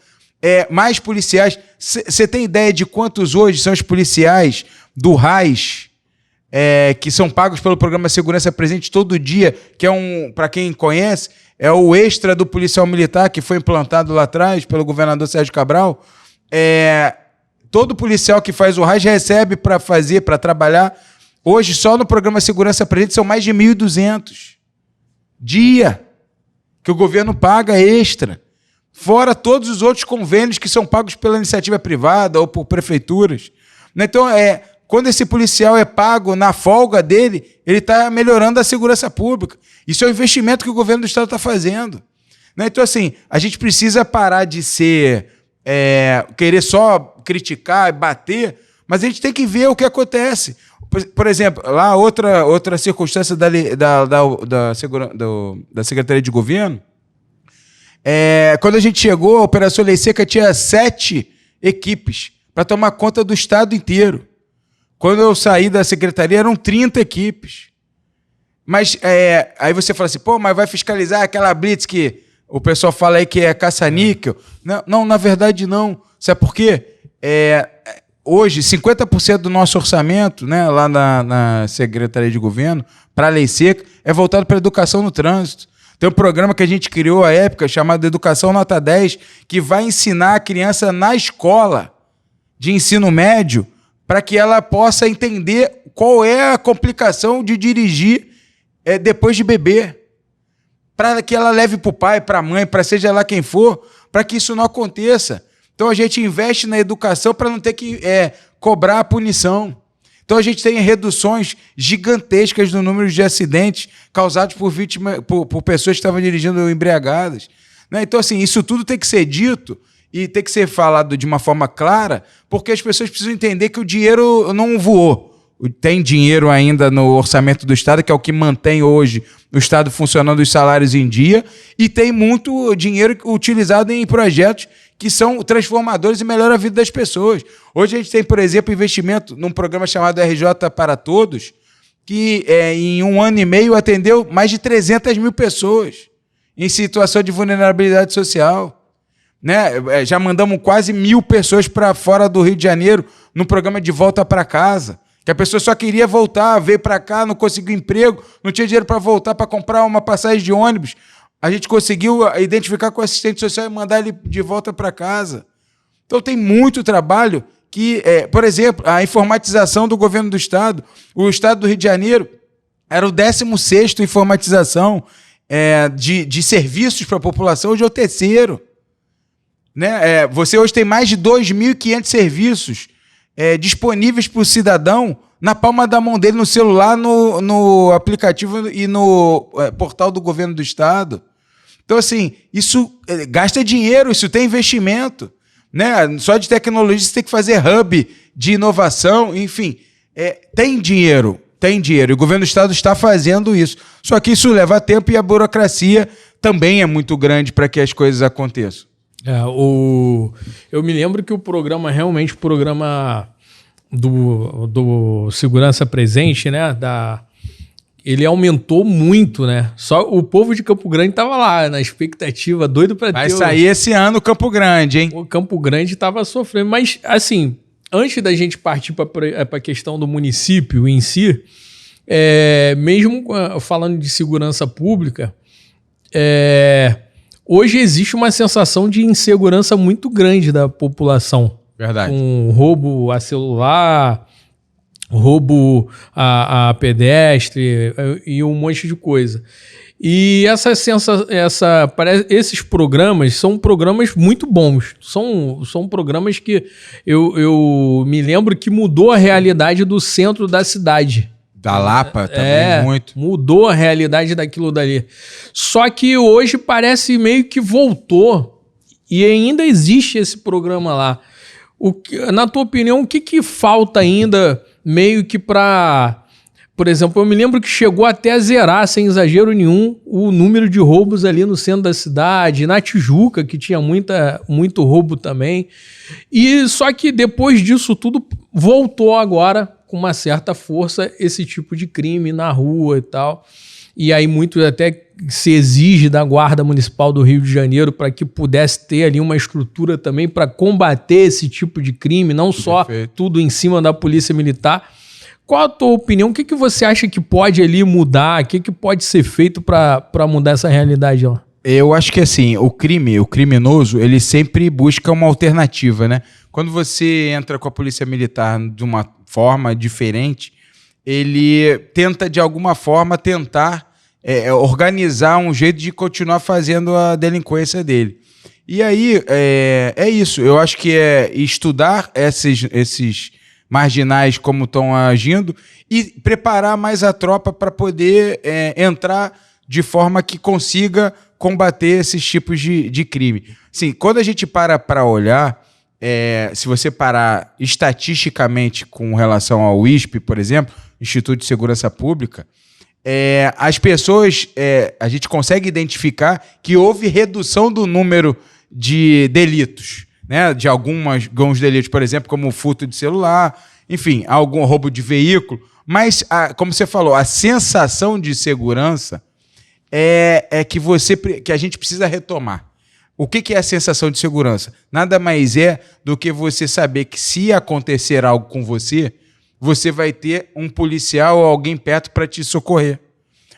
mais policiais. Você tem ideia de quantos hoje são os policiais do RAIS, que são pagos pelo programa Segurança Presente todo dia, que para quem conhece, é o extra do policial militar que foi implantado lá atrás pelo governador Sérgio Cabral. Todo policial que faz o RAIS recebe para trabalhar. Hoje, só no programa Segurança Presente, são mais de 1.200 dia que o governo paga extra. Fora todos os outros convênios que são pagos pela iniciativa privada ou por prefeituras. Então, quando esse policial é pago na folga dele, ele está melhorando a segurança pública. Isso é um investimento que o governo do Estado está fazendo. Então, assim, a gente precisa parar de querer só criticar e bater, mas a gente tem que ver o que acontece. Por exemplo, lá outra circunstância da Secretaria de Governo, quando a gente chegou, a Operação Lei Seca tinha 7 equipes para tomar conta do estado inteiro. Quando eu saí da secretaria, eram 30 equipes. Mas aí você fala assim, pô, mas vai fiscalizar aquela blitz que o pessoal fala aí que é caça-níquel? Não, na verdade não. Sabe por quê? Hoje, 50% do nosso orçamento, né, lá na Secretaria de Governo, para a Lei Seca, é voltado para a educação no trânsito. Tem um programa que a gente criou à época, chamado Educação Nota 10, que vai ensinar a criança na escola de ensino médio para que ela possa entender qual é a complicação de dirigir depois de beber. Para que ela leve para o pai, para a mãe, para seja lá quem for, para que isso não aconteça. Então a gente investe na educação para não ter que cobrar a punição. Então a gente tem reduções gigantescas no número de acidentes causados por pessoas que estavam dirigindo embriagadas. Né? Então, assim, isso tudo tem que ser dito e tem que ser falado de uma forma clara, porque as pessoas precisam entender que o dinheiro não voou. Tem dinheiro ainda no orçamento do Estado, que é o que mantém hoje o Estado funcionando, os salários em dia, e tem muito dinheiro utilizado em projetos que são transformadores e melhoram a vida das pessoas. Hoje a gente tem, por exemplo, investimento num programa chamado RJ para Todos, que em 1 ano e meio atendeu mais de 300 mil pessoas em situação de vulnerabilidade social. Né? Já mandamos quase 1.000 pessoas para fora do Rio de Janeiro no programa de volta para casa, que a pessoa só queria voltar, veio para cá, não conseguiu emprego, não tinha dinheiro para voltar para comprar uma passagem de ônibus. A gente conseguiu identificar com o assistente social e mandar ele de volta para casa. Então tem muito trabalho que, por exemplo, a informatização do governo do Estado. O Estado do Rio de Janeiro era o 16º informatização de serviços para a população, hoje é o 3º. Né? Você hoje tem mais de 2.500 serviços disponíveis para o cidadão na palma da mão dele, no celular, no aplicativo e no portal do governo do Estado. Então, assim, isso gasta dinheiro, isso tem investimento. Né? Só de tecnologia você tem que fazer hub de inovação, enfim. Tem dinheiro. E o governo do Estado está fazendo isso. Só que isso leva tempo e a burocracia também é muito grande para que as coisas aconteçam. Eu me lembro que o programa do Segurança Presente, né, ele aumentou muito, né? Só o povo de Campo Grande estava lá na expectativa, doido para ter. Vai sair esse ano Campo Grande, hein? O Campo Grande estava sofrendo, mas assim, antes da gente partir para a questão do município em si, mesmo falando de segurança pública, hoje existe uma sensação de insegurança muito grande da população. Verdade. Com roubo a celular, roubo a pedestre e um monte de coisa. E esses programas são programas muito bons. São programas que eu me lembro que mudou a realidade do centro da cidade. Da Lapa também muito. Mudou a realidade daquilo dali. Só que hoje parece meio que voltou e ainda existe esse programa lá. Na tua opinião, o que falta ainda meio que para... Por exemplo, eu me lembro que chegou até a zerar, sem exagero nenhum, o número de roubos ali no centro da cidade, na Tijuca, que tinha muito roubo também. E só que depois disso tudo, voltou agora com uma certa força esse tipo de crime na rua e tal. E aí muito até se exige da Guarda Municipal do Rio de Janeiro para que pudesse ter ali uma estrutura também para combater esse tipo de crime, não só tudo em cima da Polícia Militar. Qual a tua opinião? O que você acha que pode ali mudar? O que pode ser feito para mudar essa realidade lá? Eu acho que assim, o criminoso, ele sempre busca uma alternativa, né? Quando você entra com a Polícia Militar de uma forma diferente, ele tenta de alguma forma organizar um jeito de continuar fazendo a delinquência dele. E aí, é isso. Eu acho que é estudar esses marginais como estão agindo e preparar mais a tropa para poder entrar de forma que consiga combater esses tipos de crime. Assim, quando a gente para olhar, se você parar estatisticamente com relação ao ISP, por exemplo, Instituto de Segurança Pública, as pessoas, a gente consegue identificar que houve redução do número de delitos, né? De alguns delitos, por exemplo, como o furto de celular, enfim, algum roubo de veículo, mas, como você falou, a sensação de segurança é que a gente precisa retomar. O que é a sensação de segurança? Nada mais é do que você saber que se acontecer algo com você, você vai ter um policial ou alguém perto para te socorrer.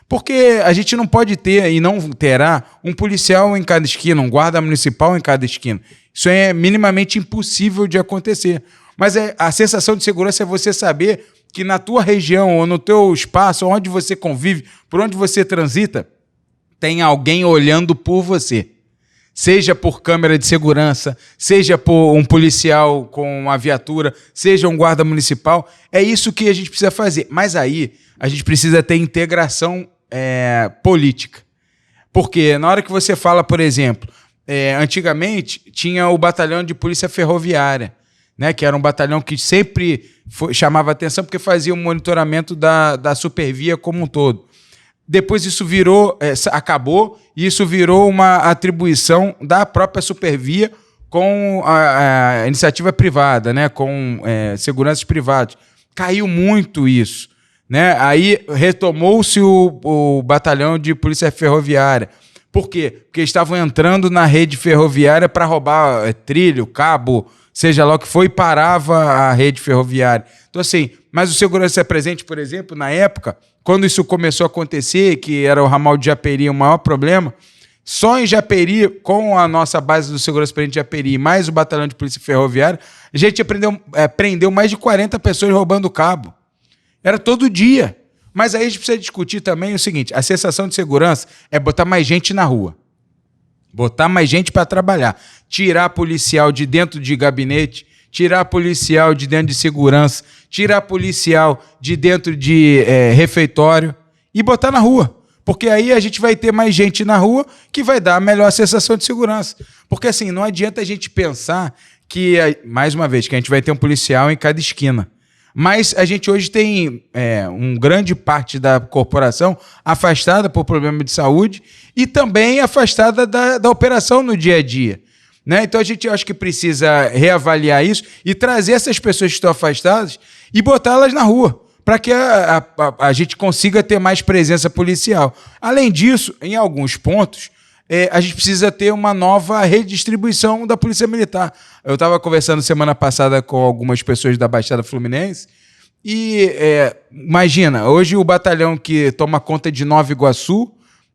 Porque a gente não pode ter e não terá um policial em cada esquina, um guarda municipal em cada esquina. Isso é minimamente impossível de acontecer. Mas a sensação de segurança é você saber que na tua região ou no teu espaço, onde você convive, por onde você transita, tem alguém olhando por você. Seja por câmera de segurança, seja por um policial com uma viatura, seja um guarda municipal. É isso que a gente precisa fazer. Mas aí a gente precisa ter integração política. Porque na hora que você fala, por exemplo, antigamente tinha o batalhão de polícia ferroviária, né, que era um batalhão que sempre chamava atenção porque fazia o monitoramento da supervia como um todo. Depois isso acabou e isso virou uma atribuição da própria supervia com a iniciativa privada, né, com seguranças privadas. Caiu muito isso. Né? Aí retomou-se o batalhão de polícia ferroviária. Por quê? Porque estavam entrando na rede ferroviária para roubar trilho, cabo, seja lá o que foi, e parava a rede ferroviária. Então, assim, mas o segurança presente, por exemplo, na época, quando isso começou a acontecer, que era o ramal de Japeri o maior problema, só em Japeri, com a nossa base do segurança presente de Japeri, mais o batalhão de polícia ferroviária, a gente prendeu mais de 40 pessoas roubando cabo. Era todo dia. Mas aí a gente precisa discutir também o seguinte, a sensação de segurança é botar mais gente na rua. Botar mais gente para trabalhar. Tirar policial de dentro de gabinete, tirar policial de dentro de segurança, tirar policial de dentro de refeitório e botar na rua. Porque aí a gente vai ter mais gente na rua que vai dar a melhor sensação de segurança. Porque assim, não adianta a gente pensar que, mais uma vez, que a gente vai ter um policial em cada esquina. Mas a gente hoje tem uma grande parte da corporação afastada por problema de saúde e também afastada da operação no dia a dia. Né? Então a gente acho que precisa reavaliar isso e trazer essas pessoas que estão afastadas e botá-las na rua, para que a gente consiga ter mais presença policial. Além disso, em alguns pontos, a gente precisa ter uma nova redistribuição da Polícia Militar. Eu estava conversando semana passada com algumas pessoas da Baixada Fluminense e imagina, hoje o batalhão que toma conta de Nova Iguaçu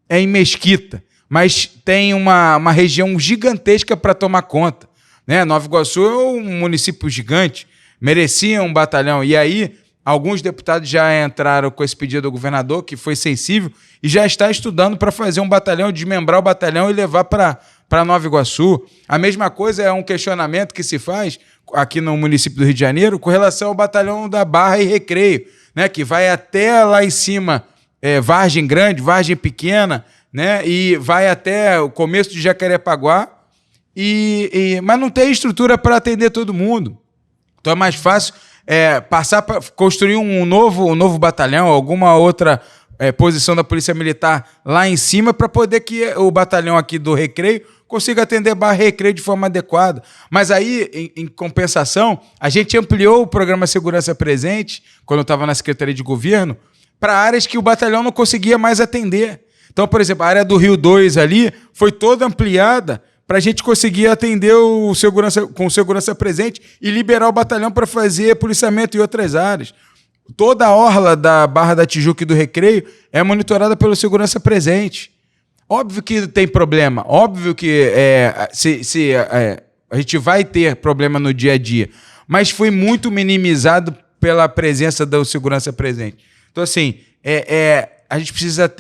é em Mesquita, mas tem uma região gigantesca para tomar conta. Né? Nova Iguaçu é um município gigante, merecia um batalhão. E aí alguns deputados já entraram com esse pedido do governador, que foi sensível, e já está estudando para fazer um batalhão, desmembrar o batalhão e levar para Nova Iguaçu. A mesma coisa é um questionamento que se faz aqui no município do Rio de Janeiro com relação ao batalhão da Barra e Recreio, né, que vai até lá em cima, Vargem Grande, Vargem Pequena, né, e vai até o começo de Jacarepaguá, mas não tem estrutura para atender todo mundo. Então é mais fácil passar para construir um novo batalhão, alguma outra posição da Polícia Militar lá em cima para poder que o batalhão aqui do Recreio consiga atender Barra e Recreio de forma adequada. Mas aí, em compensação, a gente ampliou o programa Segurança Presente, quando eu estava na Secretaria de Governo, para áreas que o batalhão não conseguia mais atender. Então, por exemplo, a área do Rio 2 ali foi toda ampliada para a gente conseguir atender com segurança presente e liberar o batalhão para fazer policiamento em outras áreas. Toda a orla da Barra da Tijuca e do Recreio é monitorada pelo segurança presente. Óbvio que tem problema, óbvio que a gente vai ter problema no dia a dia, mas foi muito minimizado pela presença do segurança presente. Então, assim, a gente precisa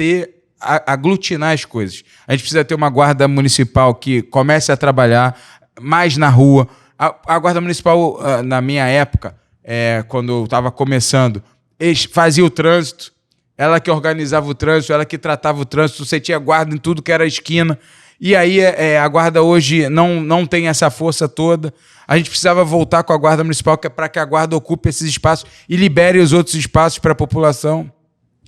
aglutinar as coisas. A gente precisa ter uma guarda municipal que comece a trabalhar mais na rua. A guarda municipal, na minha época, quando eu estava começando, eles faziam o trânsito, ela que organizava o trânsito, ela que tratava o trânsito, você tinha guarda em tudo que era esquina. E aí a guarda hoje não tem essa força toda. A gente precisava voltar com a guarda municipal para que a guarda ocupe esses espaços e libere os outros espaços para a população.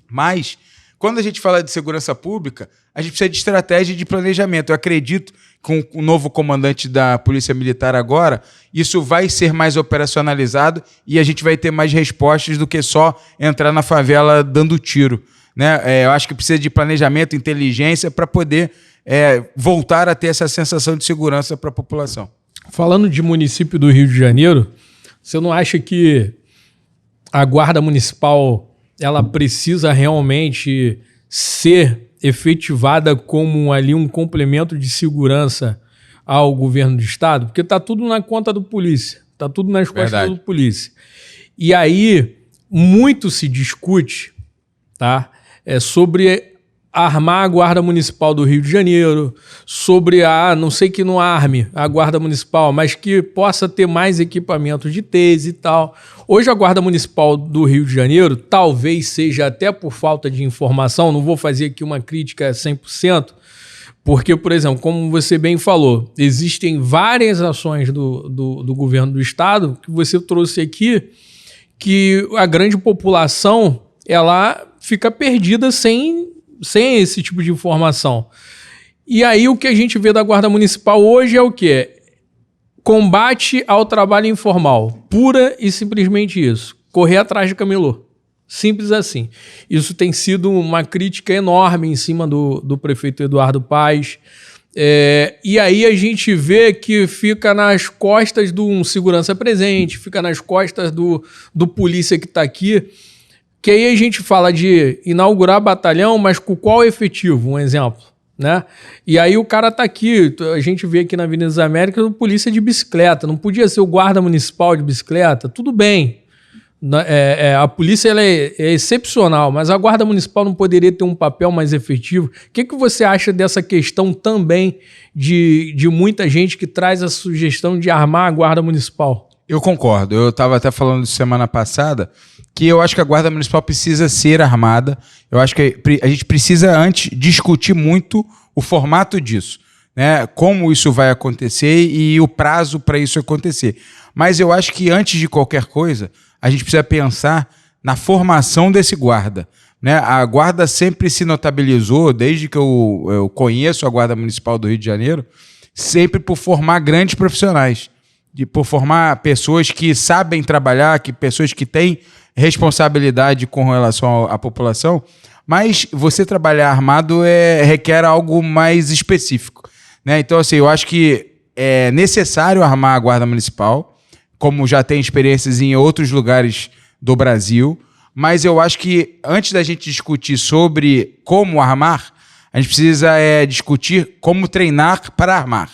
Mas quando a gente fala de segurança pública, a gente precisa de estratégia e de planejamento. Eu acredito que com o novo comandante da Polícia Militar agora, isso vai ser mais operacionalizado e a gente vai ter mais respostas do que só entrar na favela dando tiro, né? Eu acho que precisa de planejamento, inteligência para poder voltar a ter essa sensação de segurança para a população. Falando de município do Rio de Janeiro, você não acha que a Guarda Municipal ela precisa realmente ser efetivada como ali um complemento de segurança ao governo do estado? Porque está tudo na conta do polícia, está tudo nas costas do polícia. E aí muito se discute, tá, sobre armar a Guarda Municipal do Rio de Janeiro, sobre não sei que não arme a Guarda Municipal, mas que possa ter mais equipamentos de TASE e tal. Hoje a Guarda Municipal do Rio de Janeiro, talvez seja até por falta de informação, não vou fazer aqui uma crítica 100%, porque, por exemplo, como você bem falou, existem várias ações do governo do estado que você trouxe aqui, que a grande população ela fica perdida sem esse tipo de informação. E aí o que a gente vê da Guarda Municipal hoje é o quê? Combate ao trabalho informal. Pura e simplesmente isso. Correr atrás de camelô. Simples assim. Isso tem sido uma crítica enorme em cima do prefeito Eduardo Paes. E aí a gente vê que fica nas costas de um segurança presente, fica nas costas do polícia que está aqui. Que aí a gente fala de inaugurar batalhão, mas com qual efetivo? Um exemplo, né? E aí o cara tá aqui, a gente vê aqui na Avenida das Américas, o polícia de bicicleta, não podia ser o guarda municipal de bicicleta? Tudo bem, a polícia ela é excepcional, mas a guarda municipal não poderia ter um papel mais efetivo? O que você acha dessa questão também de muita gente que traz a sugestão de armar a guarda municipal? Eu concordo, eu estava até falando semana passada que eu acho que a Guarda Municipal precisa ser armada. Eu acho que a gente precisa antes discutir muito o formato disso, né? Como isso vai acontecer e o prazo para isso acontecer. Mas eu acho que antes de qualquer coisa, a gente precisa pensar na formação desse guarda, né? A Guarda sempre se notabilizou, desde que eu conheço a Guarda Municipal do Rio de Janeiro, sempre por formar grandes profissionais, por formar pessoas que sabem trabalhar, pessoas que têm responsabilidade com relação à população, mas você trabalhar armado requer algo mais específico, né? Então, assim, eu acho que é necessário armar a Guarda Municipal, como já tem experiências em outros lugares do Brasil, mas eu acho que antes da gente discutir sobre como armar, a gente precisa discutir como treinar para armar,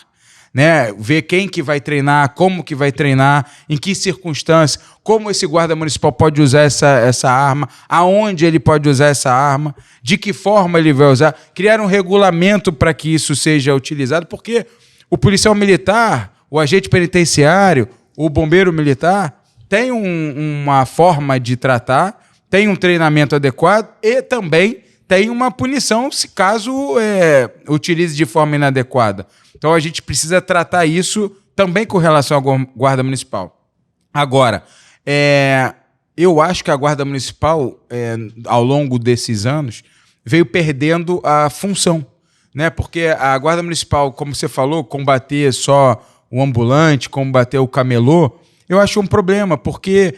né? Ver quem que vai treinar, como que vai treinar, em que circunstância, como esse guarda municipal pode usar essa arma, aonde ele pode usar essa arma, de que forma ele vai usar, criar um regulamento para que isso seja utilizado, porque o policial militar, o agente penitenciário, o bombeiro militar tem uma forma de tratar, tem um treinamento adequado e também tem uma punição se caso utilize de forma inadequada. Então a gente precisa tratar isso também com relação à Guarda Municipal. Agora, eu acho que a Guarda Municipal, ao longo desses anos, veio perdendo a função, né? Porque a Guarda Municipal, como você falou, combater só o ambulante, combater o camelô, eu acho um problema, porque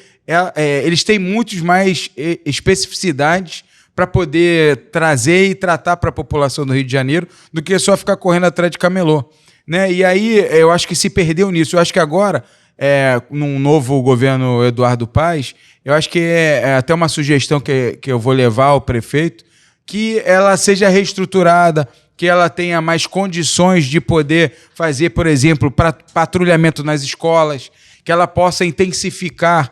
eles têm muitas mais especificidades para poder trazer e tratar para a população do Rio de Janeiro do que só ficar correndo atrás de camelô, né? E aí eu acho que se perdeu nisso. Eu acho que agora, num novo governo Eduardo Paes, eu acho que é até uma sugestão que eu vou levar ao prefeito, que ela seja reestruturada, que ela tenha mais condições de poder fazer, por exemplo, patrulhamento nas escolas, que ela possa intensificar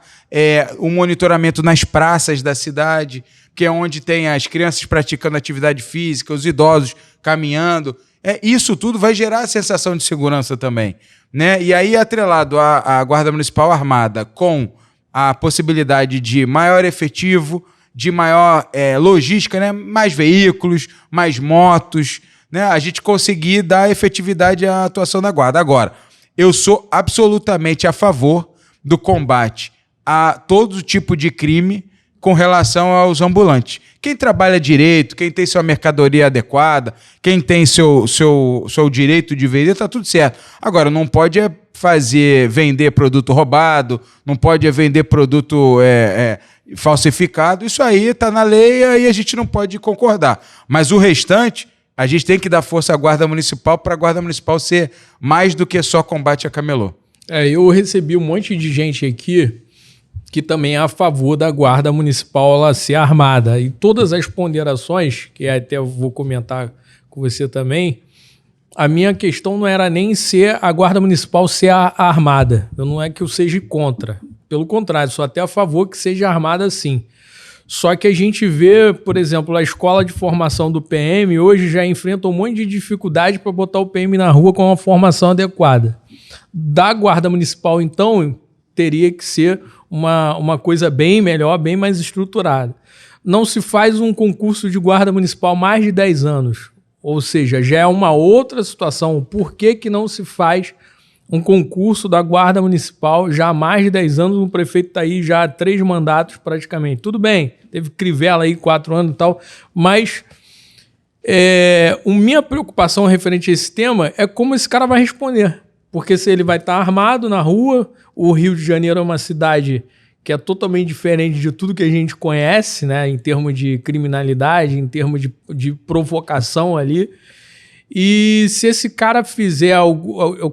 o monitoramento nas praças da cidade, que é onde tem as crianças praticando atividade física, os idosos caminhando. Isso tudo vai gerar a sensação de segurança também, né? E aí, atrelado à Guarda Municipal armada com a possibilidade de maior efetivo, de maior logística, né? Mais veículos, mais motos, né? A gente conseguir dar efetividade à atuação da Guarda. Agora, eu sou absolutamente a favor do combate a todo tipo de crime com relação aos ambulantes, Quem trabalha direito, quem tem sua mercadoria adequada, quem tem seu direito de vender, tá tudo certo. Agora, não pode vender produto roubado, não pode vender produto falsificado. Isso aí está na lei e a gente não pode concordar. Mas o restante, a gente tem que dar força à Guarda Municipal para a Guarda Municipal ser mais do que só combate a camelô. Eu recebi um monte de gente aqui que também é a favor da Guarda Municipal ela ser armada. E todas as ponderações, que até eu vou comentar com você também, a minha questão não era nem ser a Guarda Municipal ser armada. Não é que eu seja contra. Pelo contrário, sou até a favor que seja armada sim. Só que a gente vê, por exemplo, a escola de formação do PM hoje já enfrenta um monte de dificuldade para botar o PM na rua com uma formação adequada. Da Guarda Municipal, então, teria que ser uma coisa bem melhor, bem mais estruturada. Não se faz um concurso de Guarda Municipal há mais de 10 anos. Ou seja, já é uma outra situação. Por que não se faz um concurso da Guarda Municipal já há mais de 10 anos? O prefeito está aí já há 3 mandatos praticamente. Tudo bem, teve Crivella aí 4 anos e tal, mas minha preocupação referente a esse tema é como esse cara vai responder. Porque se ele vai estar armado na rua, o Rio de Janeiro é uma cidade que é totalmente diferente de tudo que a gente conhece, né, em termos de criminalidade, em termos de provocação ali. E se esse cara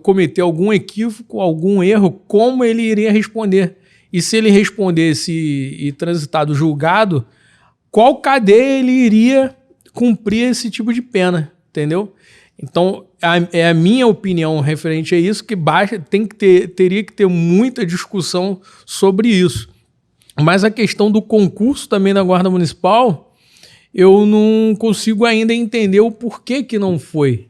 cometer algum equívoco, algum erro, como ele iria responder? E se ele respondesse e transitado julgado, qual cadeia ele iria cumprir esse tipo de pena, entendeu? Então, é a minha opinião referente a isso, que teria que ter muita discussão sobre isso. Mas a questão do concurso também da Guarda Municipal, eu não consigo ainda entender o porquê que não foi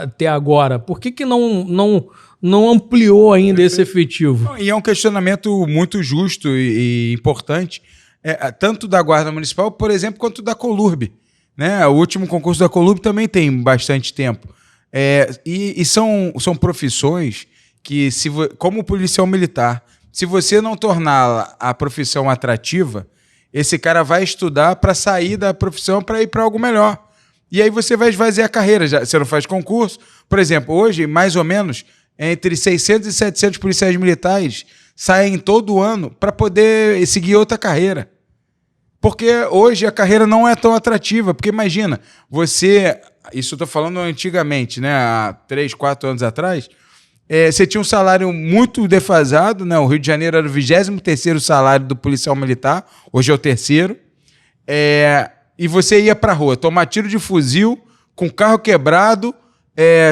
até agora. Por que não ampliou ainda esse efetivo? E é um questionamento muito justo e importante, tanto da Guarda Municipal, por exemplo, quanto da Colurb. Né? O último concurso da Colurb também tem bastante tempo. E são profissões que, como policial militar, se você não tornar a profissão atrativa, esse cara vai estudar para sair da profissão para ir para algo melhor. E aí você vai esvaziar a carreira. Você não faz concurso. Por exemplo, hoje, mais ou menos, entre 600 e 700 policiais militares saem todo ano para poder seguir outra carreira. Porque hoje a carreira não é tão atrativa. Porque imagina, isso eu estou falando antigamente, né, há 3, 4 anos atrás, você tinha um salário muito defasado, né? O Rio de Janeiro era o 23º salário do policial militar, hoje é o 3º. E você ia para a rua tomar tiro de fuzil, com o carro quebrado,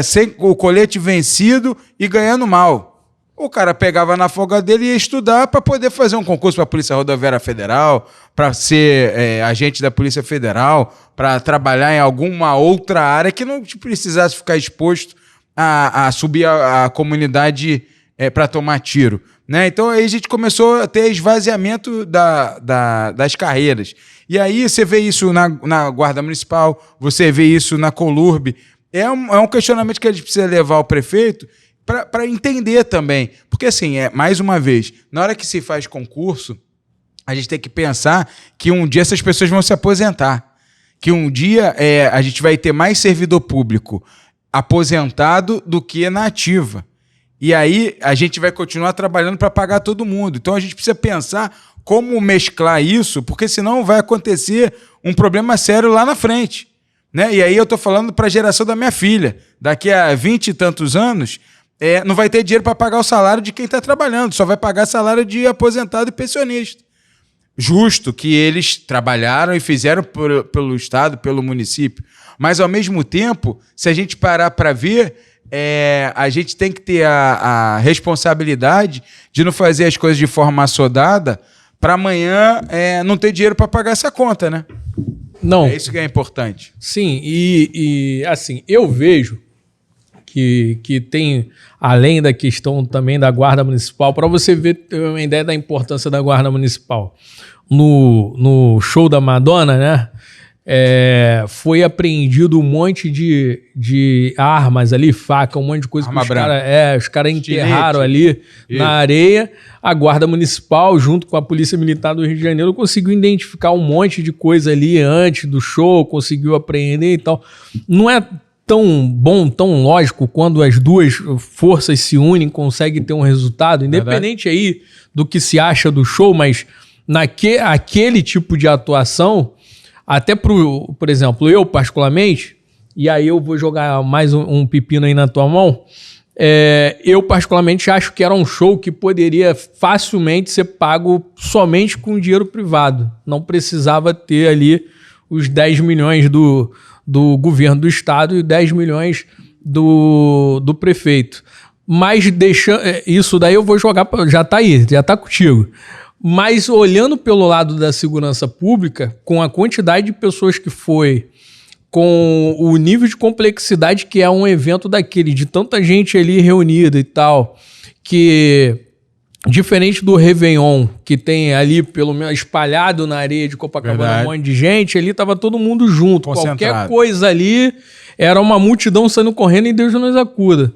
sem o colete vencido e ganhando mal. O cara pegava na folga dele e ia estudar para poder fazer um concurso para a Polícia Rodoviária Federal, para ser agente da Polícia Federal, para trabalhar em alguma outra área que não precisasse ficar exposto a subir a comunidade para tomar tiro. Né? Então aí a gente começou a ter esvaziamento das carreiras. E aí você vê isso na Guarda Municipal, você vê isso na Colurb. É um questionamento que a gente precisa levar ao prefeito para entender também. Porque, assim, mais uma vez, na hora que se faz concurso, a gente tem que pensar que um dia essas pessoas vão se aposentar. Que um dia a gente vai ter mais servidor público aposentado do que na ativa. E aí a gente vai continuar trabalhando para pagar todo mundo. Então a gente precisa pensar como mesclar isso, porque senão vai acontecer um problema sério lá na frente. Né? E aí eu estou falando para a geração da minha filha. Daqui a 20 e tantos anos, não vai ter dinheiro para pagar o salário de quem está trabalhando, só vai pagar salário de aposentado e pensionista. Justo que eles trabalharam e fizeram pelo Estado, pelo município. Mas, ao mesmo tempo, se a gente parar para ver, a gente tem que ter a responsabilidade de não fazer as coisas de forma assodada para amanhã não ter dinheiro para pagar essa conta, né? Não. É isso que é importante. Sim, e assim, eu vejo que tem, além da questão também da Guarda Municipal, para você ter uma ideia da importância da Guarda Municipal. No show da Madonna, né? foi apreendido um monte de armas ali, faca, um monte de coisa que os caras enterraram ali na areia. A Guarda Municipal, junto com a Polícia Militar do Rio de Janeiro, conseguiu identificar um monte de coisa ali antes do show, conseguiu apreender e tal. Não é tão bom, tão lógico, quando as duas forças se unem, conseguem ter um resultado, independente aí do que se acha do show, mas aquele tipo de atuação, até por exemplo, eu particularmente, e aí eu vou jogar mais um pepino aí na tua mão, eu particularmente acho que era um show que poderia facilmente ser pago somente com dinheiro privado. Não precisava ter ali os 10 milhões do governo do estado e 10 milhões do prefeito. Mas deixando isso daí eu vou jogar, já tá aí, já tá contigo. Mas olhando pelo lado da segurança pública, com a quantidade de pessoas que foi, com o nível de complexidade que é um evento daquele, de tanta gente ali reunida e tal, que diferente do Réveillon, que tem ali pelo menos espalhado na areia de Copacabana um monte de gente, ali tava todo mundo junto, qualquer coisa ali era uma multidão saindo correndo e Deus nos acuda.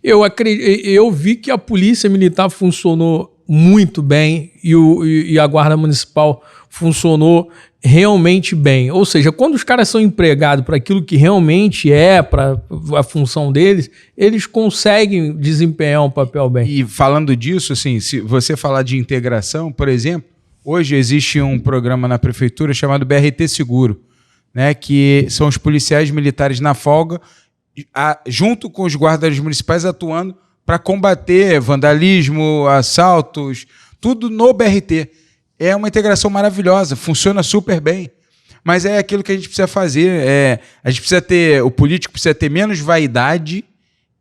Eu vi que a Polícia Militar funcionou muito bem e a Guarda Municipal funcionou realmente bem. Ou seja, quando os caras são empregados para aquilo que realmente para a função deles, eles conseguem desempenhar um papel bem. E falando disso, assim, se você falar de integração, por exemplo, hoje existe um programa na prefeitura chamado BRT Seguro, né, que são os policiais militares na folga, junto com os guardas municipais atuando para combater vandalismo, assaltos, tudo no BRT. É uma integração maravilhosa, funciona super bem. Mas é aquilo que a gente precisa fazer. A gente precisa o político precisa ter menos vaidade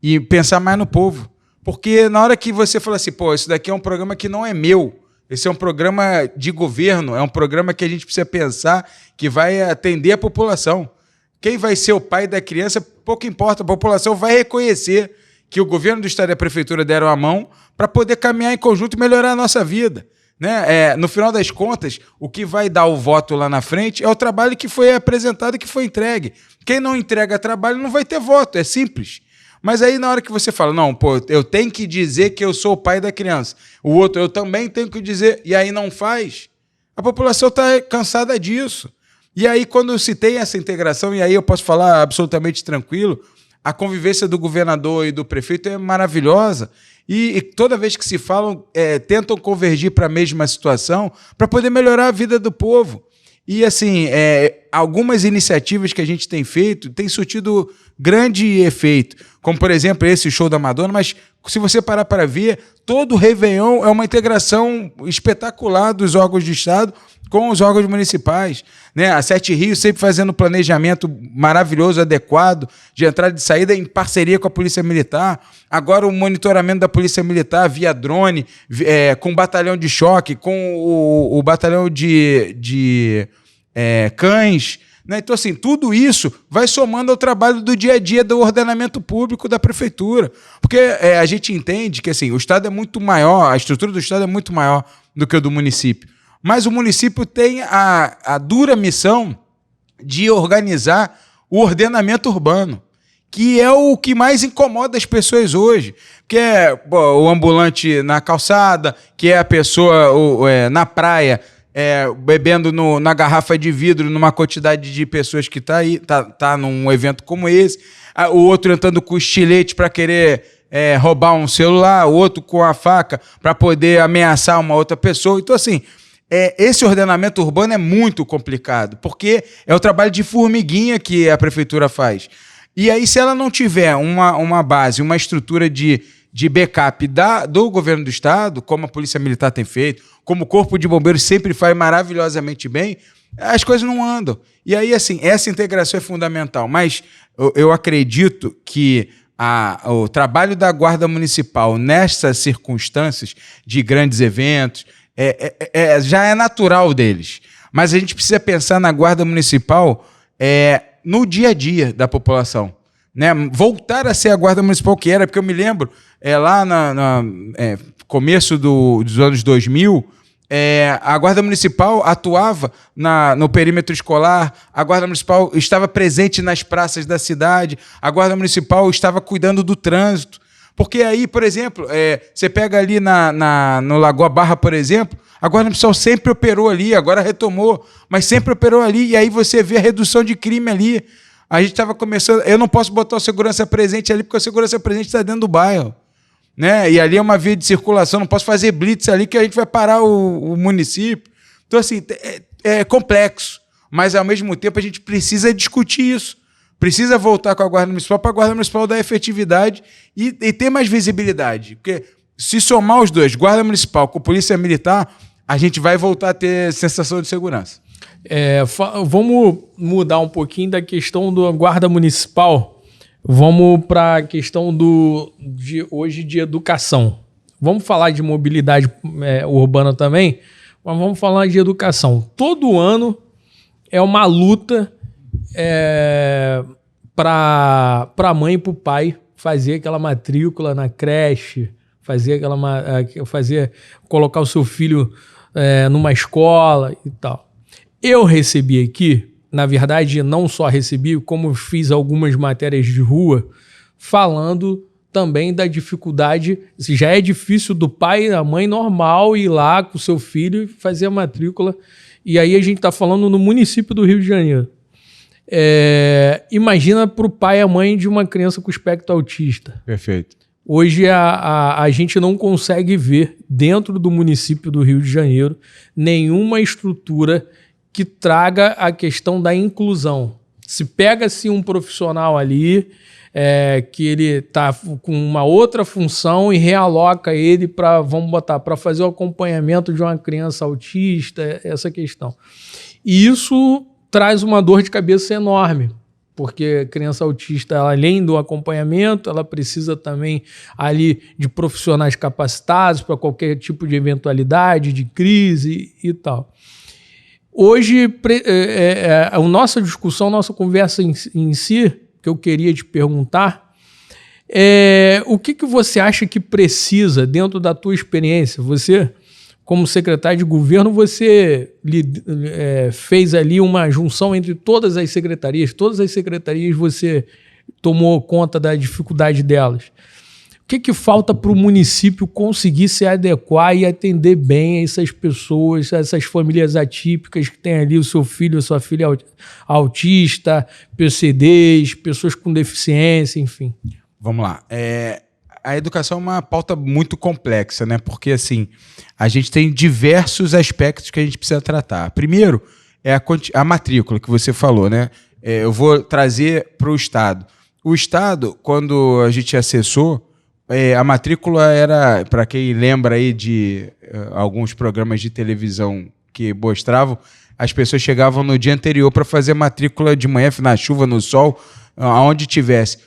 e pensar mais no povo. Porque na hora que você fala assim, pô, isso daqui é um programa que não é meu, esse é um programa de governo, é um programa que a gente precisa pensar que vai atender a população. Quem vai ser o pai da criança, pouco importa, a população vai reconhecer que o governo do estado e a prefeitura deram a mão para poder caminhar em conjunto e melhorar a nossa vida. Né? No final das contas, o que vai dar o voto lá na frente é o trabalho que foi apresentado e que foi entregue. Quem não entrega trabalho não vai ter voto, é simples. Mas aí na hora que você fala, não, pô, eu tenho que dizer que eu sou o pai da criança, o outro eu também tenho que dizer, e aí não faz, a população está cansada disso. E aí quando se tem essa integração, e aí eu posso falar absolutamente tranquilo, a convivência do governador e do prefeito é maravilhosa. E toda vez que se falam, tentam convergir para a mesma situação para poder melhorar a vida do povo. E, assim, algumas iniciativas que a gente tem feito têm surtido grande efeito. Como, por exemplo, esse show da Madonna. Mas, se você parar para ver, todo o Réveillon é uma integração espetacular dos órgãos de Estado com os órgãos municipais. Né? A Sete Rios sempre fazendo planejamento maravilhoso, adequado, de entrada e de saída em parceria com a Polícia Militar. Agora o monitoramento da Polícia Militar via drone, com o batalhão de choque, com o batalhão de cães. Né? Então, assim, tudo isso vai somando ao trabalho do dia a dia do ordenamento público da prefeitura. Porque a gente entende que assim, o Estado é muito maior, a estrutura do Estado é muito maior do que o do município. Mas o município tem a dura missão de organizar o ordenamento urbano, que é o que mais incomoda as pessoas hoje. Que é o ambulante na calçada, que é a pessoa na praia bebendo na garrafa de vidro numa quantidade de pessoas que tá num evento como esse, o outro entrando com estilete para querer roubar um celular, o outro com a faca para poder ameaçar uma outra pessoa. Então, assim, esse ordenamento urbano é muito complicado, porque é o trabalho de formiguinha que a prefeitura faz. E aí, se ela não tiver uma base, uma estrutura de backup do governo do Estado, como a Polícia Militar tem feito, como o Corpo de Bombeiros sempre faz maravilhosamente bem, as coisas não andam. E aí, assim, essa integração é fundamental. Mas eu acredito que o trabalho da Guarda Municipal nessas circunstâncias de grandes eventos já é natural deles. Mas a gente precisa pensar na Guarda Municipal no dia a dia da população. Né? Voltar a ser a Guarda Municipal que era, porque eu me lembro, lá no começo dos anos 2000, A Guarda Municipal atuava no perímetro escolar, a Guarda Municipal estava presente nas praças da cidade, a Guarda Municipal estava cuidando do trânsito. Porque aí, por exemplo, você pega ali no Lagoa Barra, por exemplo, a Guarda Municipal sempre operou ali, agora retomou, mas sempre operou ali, e aí você vê a redução de crime ali. A gente estava começando... Eu não posso botar o segurança presente ali, porque o segurança presente está dentro do bairro. Né? E ali é uma via de circulação, não posso fazer blitz ali que a gente vai parar o município. Então, assim, é complexo, mas ao mesmo tempo a gente precisa discutir isso. Precisa voltar com a Guarda Municipal para a Guarda Municipal dar efetividade e ter mais visibilidade. Porque se somar os dois, Guarda Municipal com Polícia Militar, a gente vai voltar a ter sensação de segurança. Vamos mudar um pouquinho da questão da Guarda Municipal. Vamos para a questão hoje de educação. Vamos falar de mobilidade urbana também, mas vamos falar de educação. Todo ano é uma luta para a mãe e para o pai fazer aquela matrícula na creche, colocar o seu filho numa escola e tal. Eu recebi aqui, na verdade, não só recebi, como fiz algumas matérias de rua, falando também da dificuldade. Já é difícil do pai e da mãe normal ir lá com o seu filho e fazer a matrícula. E aí a gente está falando no município do Rio de Janeiro. Imagina para o pai e a mãe de uma criança com espectro autista. Perfeito. Hoje a gente não consegue ver dentro do município do Rio de Janeiro nenhuma estrutura que traga a questão da inclusão. Se pega-se um profissional ali, que ele está com uma outra função e realoca ele para fazer o acompanhamento de uma criança autista, essa questão. E isso traz uma dor de cabeça enorme, porque a criança autista, além do acompanhamento, ela precisa também ali de profissionais capacitados para qualquer tipo de eventualidade, de crise e tal. Hoje, a nossa discussão, a nossa conversa em si, que eu queria te perguntar, o que você acha que precisa, dentro da tua experiência? Você, como secretário de governo, você fez ali uma junção entre todas as secretarias você tomou conta da dificuldade delas. O que falta para o município conseguir se adequar e atender bem essas pessoas, essas famílias atípicas que têm ali o seu filho ou sua filha autista, PCDs, pessoas com deficiência, enfim? Vamos lá. A educação é uma pauta muito complexa, né? Porque, assim, a gente tem diversos aspectos que a gente precisa tratar. Primeiro, é a matrícula que você falou, né? Eu vou trazer para o Estado. O Estado, quando a gente acessou, a matrícula era, para quem lembra aí de alguns programas de televisão que mostravam, as pessoas chegavam no dia anterior para fazer matrícula de manhã, na chuva, no sol, aonde tivesse.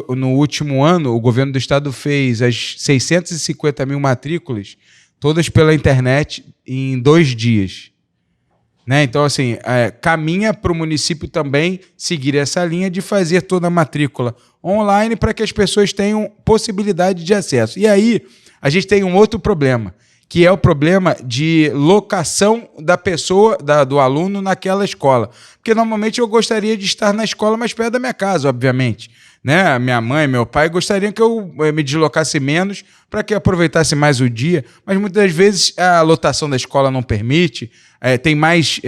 No último ano, o governo do estado fez as 650 mil matrículas, todas pela internet, em 2 dias. Né? Então, assim, caminha para o município também seguir essa linha de fazer toda a matrícula online para que as pessoas tenham possibilidade de acesso. E aí, a gente tem um outro problema, que é o problema de locação da pessoa, do aluno naquela escola. Porque, normalmente, eu gostaria de estar na escola mais perto da minha casa, obviamente. Né? Minha mãe, meu pai gostariam que eu me deslocasse menos para que eu aproveitasse mais o dia, mas muitas vezes a lotação da escola não permite, tem mais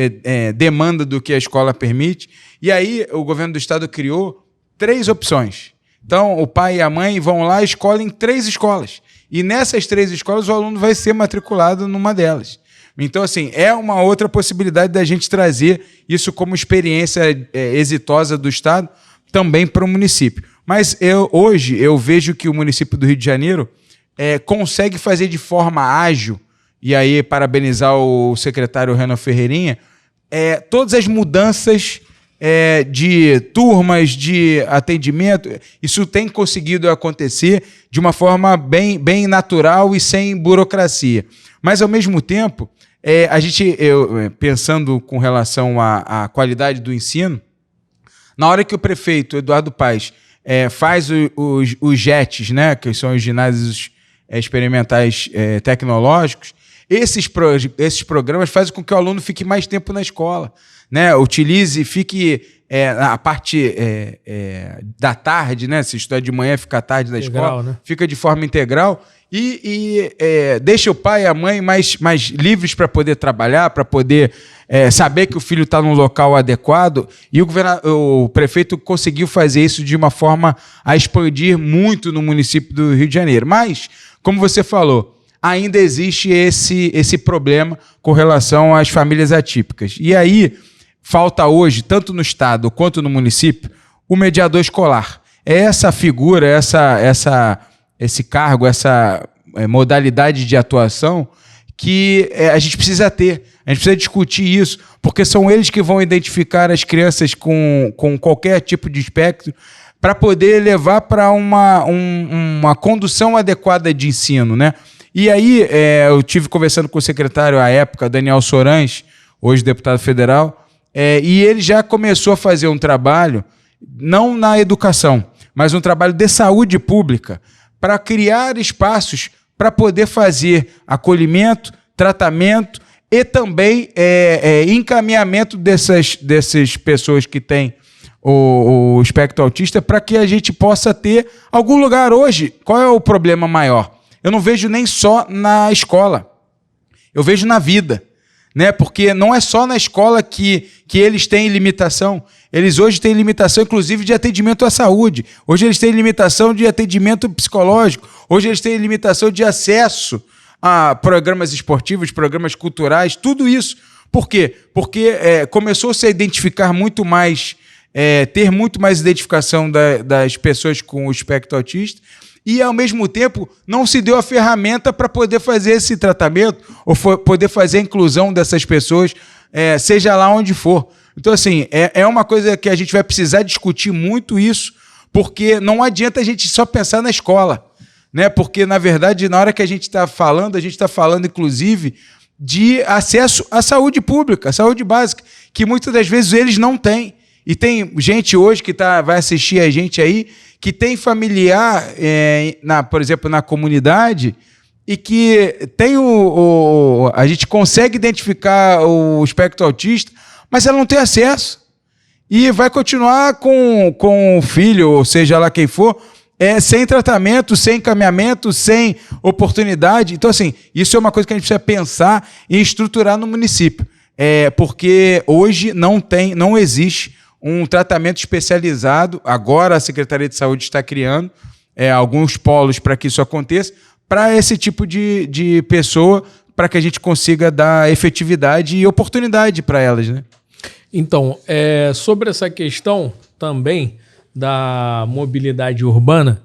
demanda do que a escola permite, e aí o governo do estado criou 3 opções. Então, o pai e a mãe vão lá e escolhem 3 escolas, e nessas 3 escolas o aluno vai ser matriculado numa delas. Então, assim, é uma outra possibilidade da gente trazer isso como experiência exitosa do estado, também para o município. Mas hoje eu vejo que o município do Rio de Janeiro consegue fazer de forma ágil, e aí parabenizar o secretário Renan Ferreirinha, todas as mudanças de turmas, de atendimento, isso tem conseguido acontecer de uma forma bem natural e sem burocracia. Mas, ao mesmo tempo, pensando com relação à qualidade do ensino, na hora que o prefeito Eduardo Paes faz os JETs, né, que são os ginásios experimentais tecnológicos, Esses programas fazem com que o aluno fique mais tempo na escola, né? Fique a parte da tarde, né? Se estudar de manhã, fica à tarde na escola, né? Fica de forma integral e deixa o pai e a mãe mais livres para poder trabalhar, para poder saber que o filho está num local adequado. E o prefeito conseguiu fazer isso de uma forma a expandir muito no município do Rio de Janeiro. Mas, como você falou, ainda existe esse problema com relação às famílias atípicas. E aí, falta hoje, tanto no estado quanto no município, o mediador escolar. É essa figura, esse cargo, essa modalidade de atuação que a gente precisa ter. A gente precisa discutir isso, porque são eles que vão identificar as crianças com qualquer tipo de espectro para poder levar para uma condução adequada de ensino, né? E aí, eu tive conversando com o secretário à época, Daniel Sorans, hoje deputado federal, e ele já começou a fazer um trabalho, não na educação, mas um trabalho de saúde pública, para criar espaços para poder fazer acolhimento, tratamento e também encaminhamento dessas pessoas que têm o espectro autista, para que a gente possa ter algum lugar hoje. Qual é o problema maior? Eu não vejo nem só na escola, eu vejo na vida, né? Porque não é só na escola que eles têm limitação. Eles hoje têm limitação, inclusive, de atendimento à saúde. Hoje eles têm limitação de atendimento psicológico. Hoje eles têm limitação de acesso a programas esportivos, programas culturais, tudo isso. Por quê? Porque começou-se a identificar muito mais, ter muito mais identificação das pessoas com o espectro autista, e, ao mesmo tempo, não se deu a ferramenta para poder fazer esse tratamento ou poder fazer a inclusão dessas pessoas, seja lá onde for. Então, assim, é uma coisa que a gente vai precisar discutir muito isso, porque não adianta a gente só pensar na escola, né? Porque, na verdade, na hora que a gente está falando, inclusive, de acesso à saúde pública, à saúde básica, que muitas das vezes eles não têm. E tem gente hoje que vai assistir a gente aí, que tem familiar, por exemplo, na comunidade, e que tem a gente consegue identificar o espectro autista, mas ela não tem acesso. E vai continuar com o filho, ou seja lá quem for, sem tratamento, sem encaminhamento, sem oportunidade. Então, assim, isso é uma coisa que a gente precisa pensar e estruturar no município. Porque hoje não existe um tratamento especializado. Agora a Secretaria de Saúde está criando alguns polos para que isso aconteça, para esse tipo de pessoa, para que a gente consiga dar efetividade e oportunidade para elas, né? Então, sobre essa questão também da mobilidade urbana,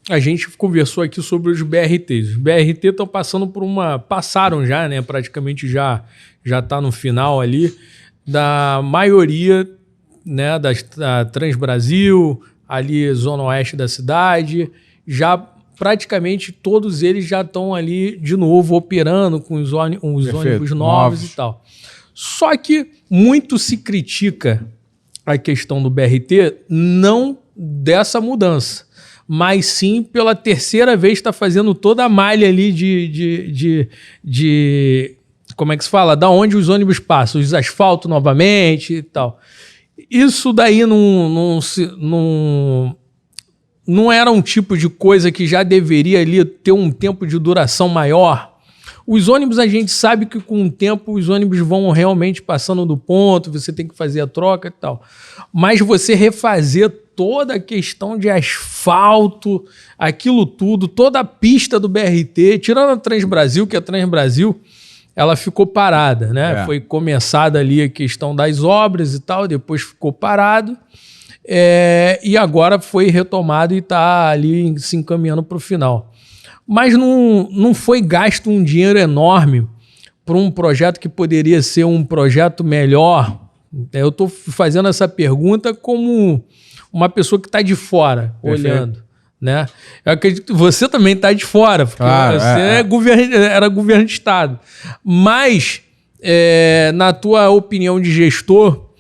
a gente conversou aqui sobre os BRTs. Os BRT estão passaram já, né? Praticamente já está no final ali, da maioria, né, da Transbrasil, ali zona oeste da cidade, já praticamente todos eles já estão ali de novo operando com os ônibus novos e tal. Só que muito se critica a questão do BRT, não dessa mudança, mas sim pela terceira vez está fazendo toda a malha ali de como é que se fala? Da onde os ônibus passam, os asfaltos novamente e tal. Isso daí não era um tipo de coisa que já deveria ali ter um tempo de duração maior? Os ônibus, a gente sabe que com o tempo os ônibus vão realmente passando do ponto, você tem que fazer a troca e tal. Mas você refazer toda a questão de asfalto, aquilo tudo, toda a pista do BRT, tirando a Transbrasil, que a Transbrasil ela ficou parada, né? Foi começada ali a questão das obras e tal, depois ficou parado, e agora foi retomado e está ali se encaminhando para o final. Mas não foi gasto um dinheiro enorme para um projeto que poderia ser um projeto melhor. Eu estou fazendo essa pergunta como uma pessoa que está de fora, olhando. Né? Eu acredito que você também está de fora, porque você era governo de Estado. Mas, na tua opinião de gestor,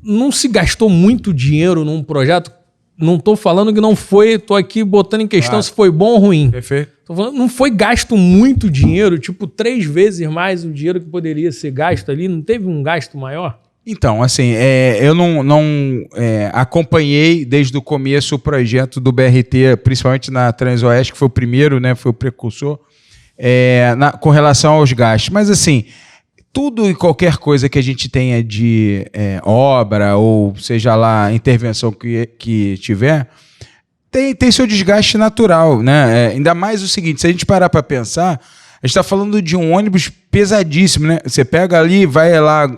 não se gastou muito dinheiro num projeto Não tô falando que não foi, tô aqui botando em questão se foi bom ou ruim. Perfeito. Tô falando, não foi gasto muito dinheiro, tipo 3 vezes mais o dinheiro que poderia ser gasto ali? Não teve um gasto maior? Então, assim, eu não acompanhei desde o começo o projeto do BRT, principalmente na Transoeste, que foi o primeiro, né, foi o precursor, com relação aos gastos. Mas, assim, tudo e qualquer coisa que a gente tenha de obra ou seja lá, intervenção que tiver, tem seu desgaste natural, né? Ainda mais o seguinte, se a gente parar para pensar, a gente está falando de um ônibus pesadíssimo, né? Você pega ali, vai lá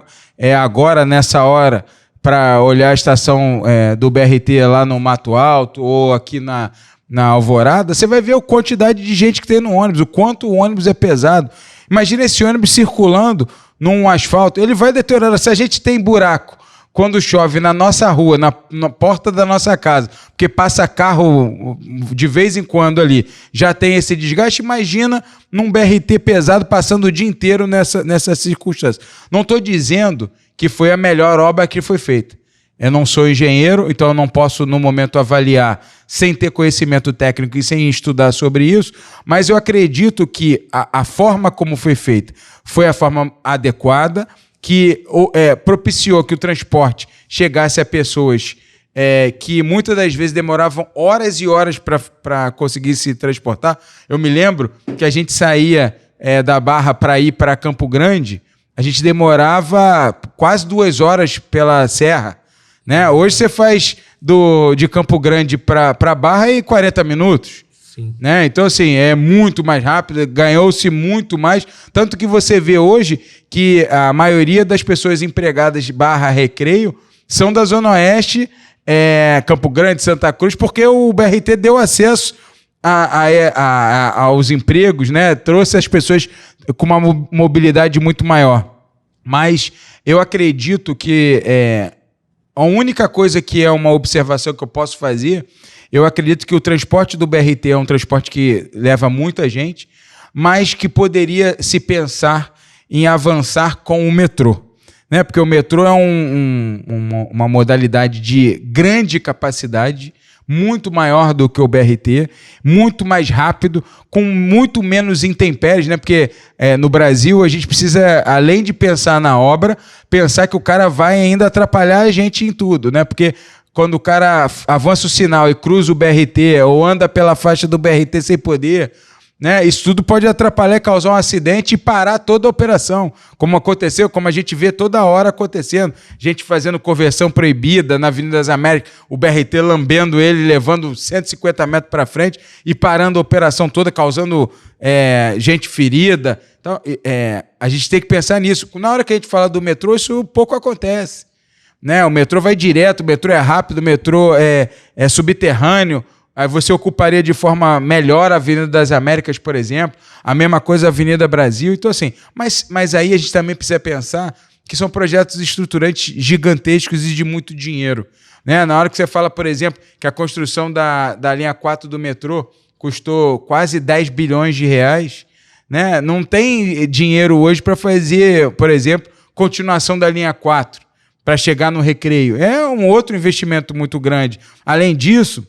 agora, nessa hora, para olhar a estação do BRT lá no Mato Alto ou aqui na Alvorada, você vai ver a quantidade de gente que tem no ônibus, o quanto o ônibus é pesado. Imagina esse ônibus circulando num asfalto, ele vai deteriorando. Se a gente tem buraco quando chove na nossa rua, na porta da nossa casa, porque passa carro de vez em quando ali, já tem esse desgaste, imagina num BRT pesado passando o dia inteiro nessa circunstância. Não estou dizendo que foi a melhor obra que foi feita. Eu não sou engenheiro, então eu não posso, no momento, avaliar sem ter conhecimento técnico e sem estudar sobre isso, mas eu acredito que a forma como foi feita foi a forma adequada, que propiciou que o transporte chegasse a pessoas que muitas das vezes demoravam horas e horas para conseguir se transportar. Eu me lembro que a gente saía da Barra para ir para Campo Grande, a gente demorava quase 2 horas pela serra, né? Hoje você faz de Campo Grande para Barra em 40 minutos. Sim. Né? Então, assim, é muito mais rápido, ganhou-se muito mais. Tanto que você vê hoje que a maioria das pessoas empregadas de Barra Recreio são da Zona Oeste, Campo Grande, Santa Cruz, porque o BRT deu acesso aos empregos, né? Trouxe as pessoas com uma mobilidade muito maior. Mas eu acredito que a única coisa que é uma observação que eu posso fazer, eu acredito que o transporte do BRT é um transporte que leva muita gente, mas que poderia se pensar em avançar com o metrô, né? Porque o metrô é uma modalidade de grande capacidade, muito maior do que o BRT, muito mais rápido, com muito menos intempéries, né? Porque no Brasil a gente precisa, além de pensar na obra, pensar que o cara vai ainda atrapalhar a gente em tudo, né? Porque quando o cara avança o sinal e cruza o BRT ou anda pela faixa do BRT sem poder, né? Isso tudo pode atrapalhar, causar um acidente e parar toda a operação, como aconteceu, como a gente vê toda hora acontecendo. Gente fazendo conversão proibida na Avenida das Américas, o BRT lambendo ele, levando 150 metros para frente e parando a operação toda, causando gente ferida. Então, a gente tem que pensar nisso. Na hora que a gente fala do metrô, isso pouco acontece. Né? O metrô vai direto, o metrô é rápido, o metrô é subterrâneo. Aí você ocuparia de forma melhor a Avenida das Américas, por exemplo. A mesma coisa a Avenida Brasil. Então, assim, mas aí a gente também precisa pensar que são projetos estruturantes gigantescos e de muito dinheiro. Né? Na hora que você fala, por exemplo, que a construção da linha 4 do metrô custou quase 10 bilhões de reais, né? Não tem dinheiro hoje para fazer, por exemplo, continuação da linha 4. Para chegar no Recreio. É um outro investimento muito grande. Além disso,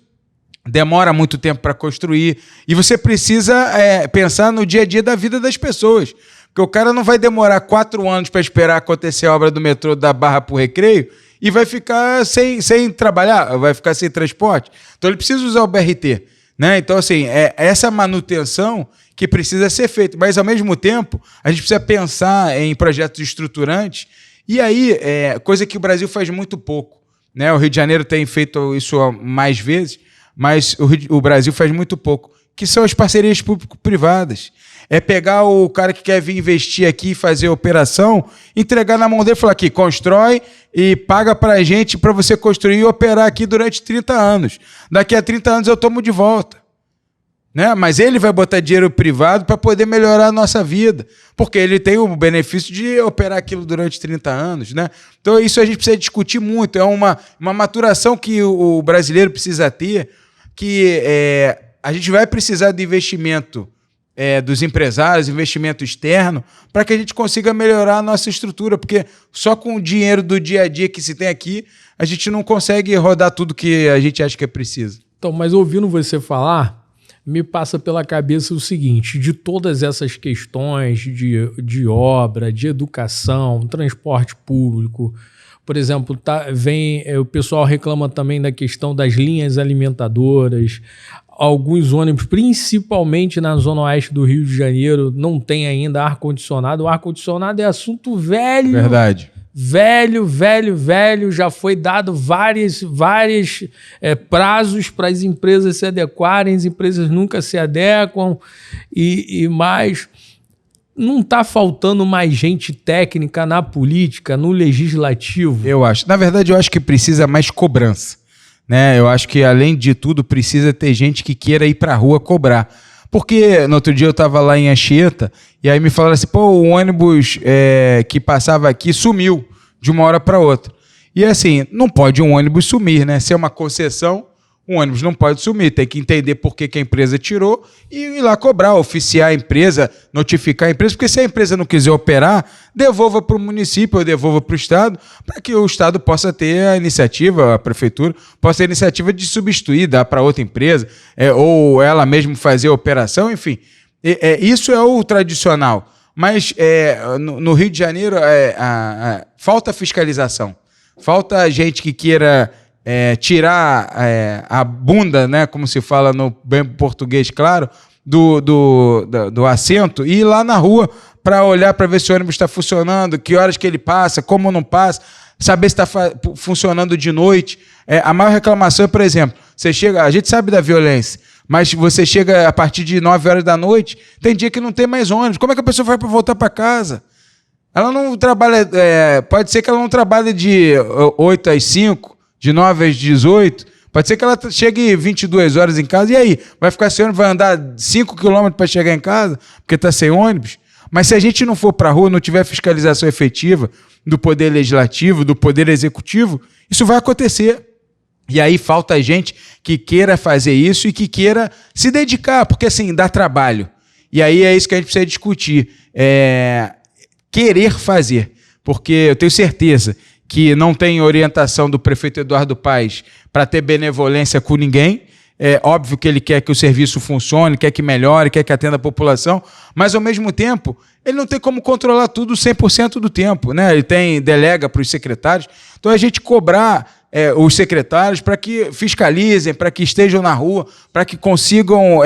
demora muito tempo para construir e você precisa pensar no dia a dia da vida das pessoas. Porque o cara não vai demorar 4 anos para esperar acontecer a obra do metrô da Barra para o Recreio e vai ficar sem trabalhar, vai ficar sem transporte. Então ele precisa usar o BRT. Né? Então, assim, essa manutenção que precisa ser feita. Mas, ao mesmo tempo, a gente precisa pensar em projetos estruturantes. E aí, coisa que o Brasil faz muito pouco, né? O Rio de Janeiro tem feito isso mais vezes, mas o Brasil faz muito pouco, que são as parcerias público-privadas. É pegar o cara que quer vir investir aqui e fazer a operação, entregar na mão dele e falar aqui, constrói e paga para a gente para você construir e operar aqui durante 30 anos. Daqui a 30 anos eu tomo de volta. Né? Mas ele vai botar dinheiro privado para poder melhorar a nossa vida, porque ele tem o benefício de operar aquilo durante 30 anos. Né? Então isso a gente precisa discutir muito, é uma maturação que o brasileiro precisa ter, que a gente vai precisar de investimento dos empresários, investimento externo, para que a gente consiga melhorar a nossa estrutura, porque só com o dinheiro do dia a dia que se tem aqui, a gente não consegue rodar tudo que a gente acha que é preciso. Então, mas ouvindo você falar, me passa pela cabeça o seguinte, de todas essas questões de obra, de educação, transporte público, por exemplo, o pessoal reclama também da questão das linhas alimentadoras, alguns ônibus, principalmente na zona oeste do Rio de Janeiro, não tem ainda ar-condicionado. O ar-condicionado é assunto velho. Verdade. Velho. Já foi dado vários prazos para as empresas se adequarem, as empresas nunca se adequam e mais. Não está faltando mais gente técnica na política, no legislativo? Eu acho. Na verdade, eu acho que precisa mais cobrança. Né? Eu acho que, além de tudo, precisa ter gente que queira ir para a rua cobrar. Porque no outro dia eu estava lá em Anchieta e aí me falaram assim, pô, o ônibus que passava aqui sumiu de uma hora para outra. E assim, não pode um ônibus sumir, né? Se é uma concessão, um ônibus não pode sumir. Tem que entender por que a empresa tirou e ir lá cobrar, oficiar a empresa, notificar a empresa, porque se a empresa não quiser operar, devolva para o município ou devolva para o Estado, para que o Estado possa ter a iniciativa, a prefeitura, possa ter a iniciativa de substituir, dar para outra empresa, ou ela mesma fazer a operação, enfim. Isso é o tradicional. Mas no Rio de Janeiro falta fiscalização, falta gente que queira tirar a bunda, né, como se fala no bem português, claro, do assento e ir lá na rua para olhar para ver se o ônibus está funcionando, que horas que ele passa, como não passa, saber se está funcionando de noite. A maior reclamação é, por exemplo, você chega, a gente sabe da violência, mas você chega a partir de 9 horas da noite, tem dia que não tem mais ônibus. Como é que a pessoa vai para voltar para casa? Ela não trabalha, pode ser que ela não trabalhe de 8 às 5, de 9 às 18, pode ser que ela chegue 22 horas em casa, e aí? Vai ficar sem ônibus, vai andar 5 quilômetros para chegar em casa, porque está sem ônibus? Mas se a gente não for para a rua, não tiver fiscalização efetiva do poder legislativo, do poder executivo, isso vai acontecer. E aí falta gente que queira fazer isso e que queira se dedicar, porque assim, dá trabalho. E aí é isso que a gente precisa discutir. Querer fazer, porque eu tenho certeza que não tem orientação do prefeito Eduardo Paes para ter benevolência com ninguém. É óbvio que ele quer que o serviço funcione, quer que melhore, quer que atenda a população, mas, ao mesmo tempo, ele não tem como controlar tudo 100% do tempo, né? Ele delega para os secretários. Então, a gente cobrar os secretários para que fiscalizem, para que estejam na rua, para que consigam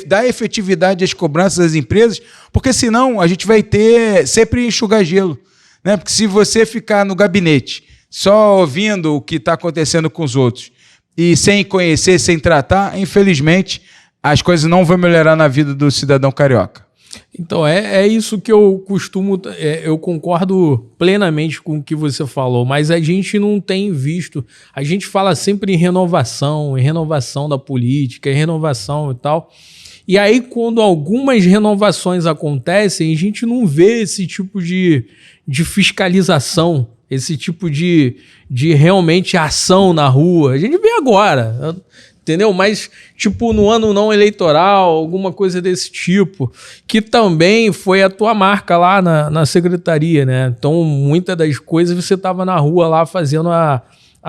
dar efetividade às cobranças das empresas, porque, senão, a gente vai ter sempre enxugar gelo. Né? Porque se você ficar no gabinete só ouvindo o que está acontecendo com os outros e sem conhecer, sem tratar, infelizmente, as coisas não vão melhorar na vida do cidadão carioca. Então, é isso que eu costumo... eu concordo plenamente com o que você falou, mas a gente não tem visto... A gente fala sempre em renovação da política, em renovação e tal... E aí, quando algumas renovações acontecem, a gente não vê esse tipo de fiscalização, esse tipo de realmente ação na rua. A gente vê agora, entendeu? Mas, tipo, no ano não eleitoral, alguma coisa desse tipo, que também foi a tua marca lá na secretaria, né? Então, muitas das coisas você estava na rua lá fazendo a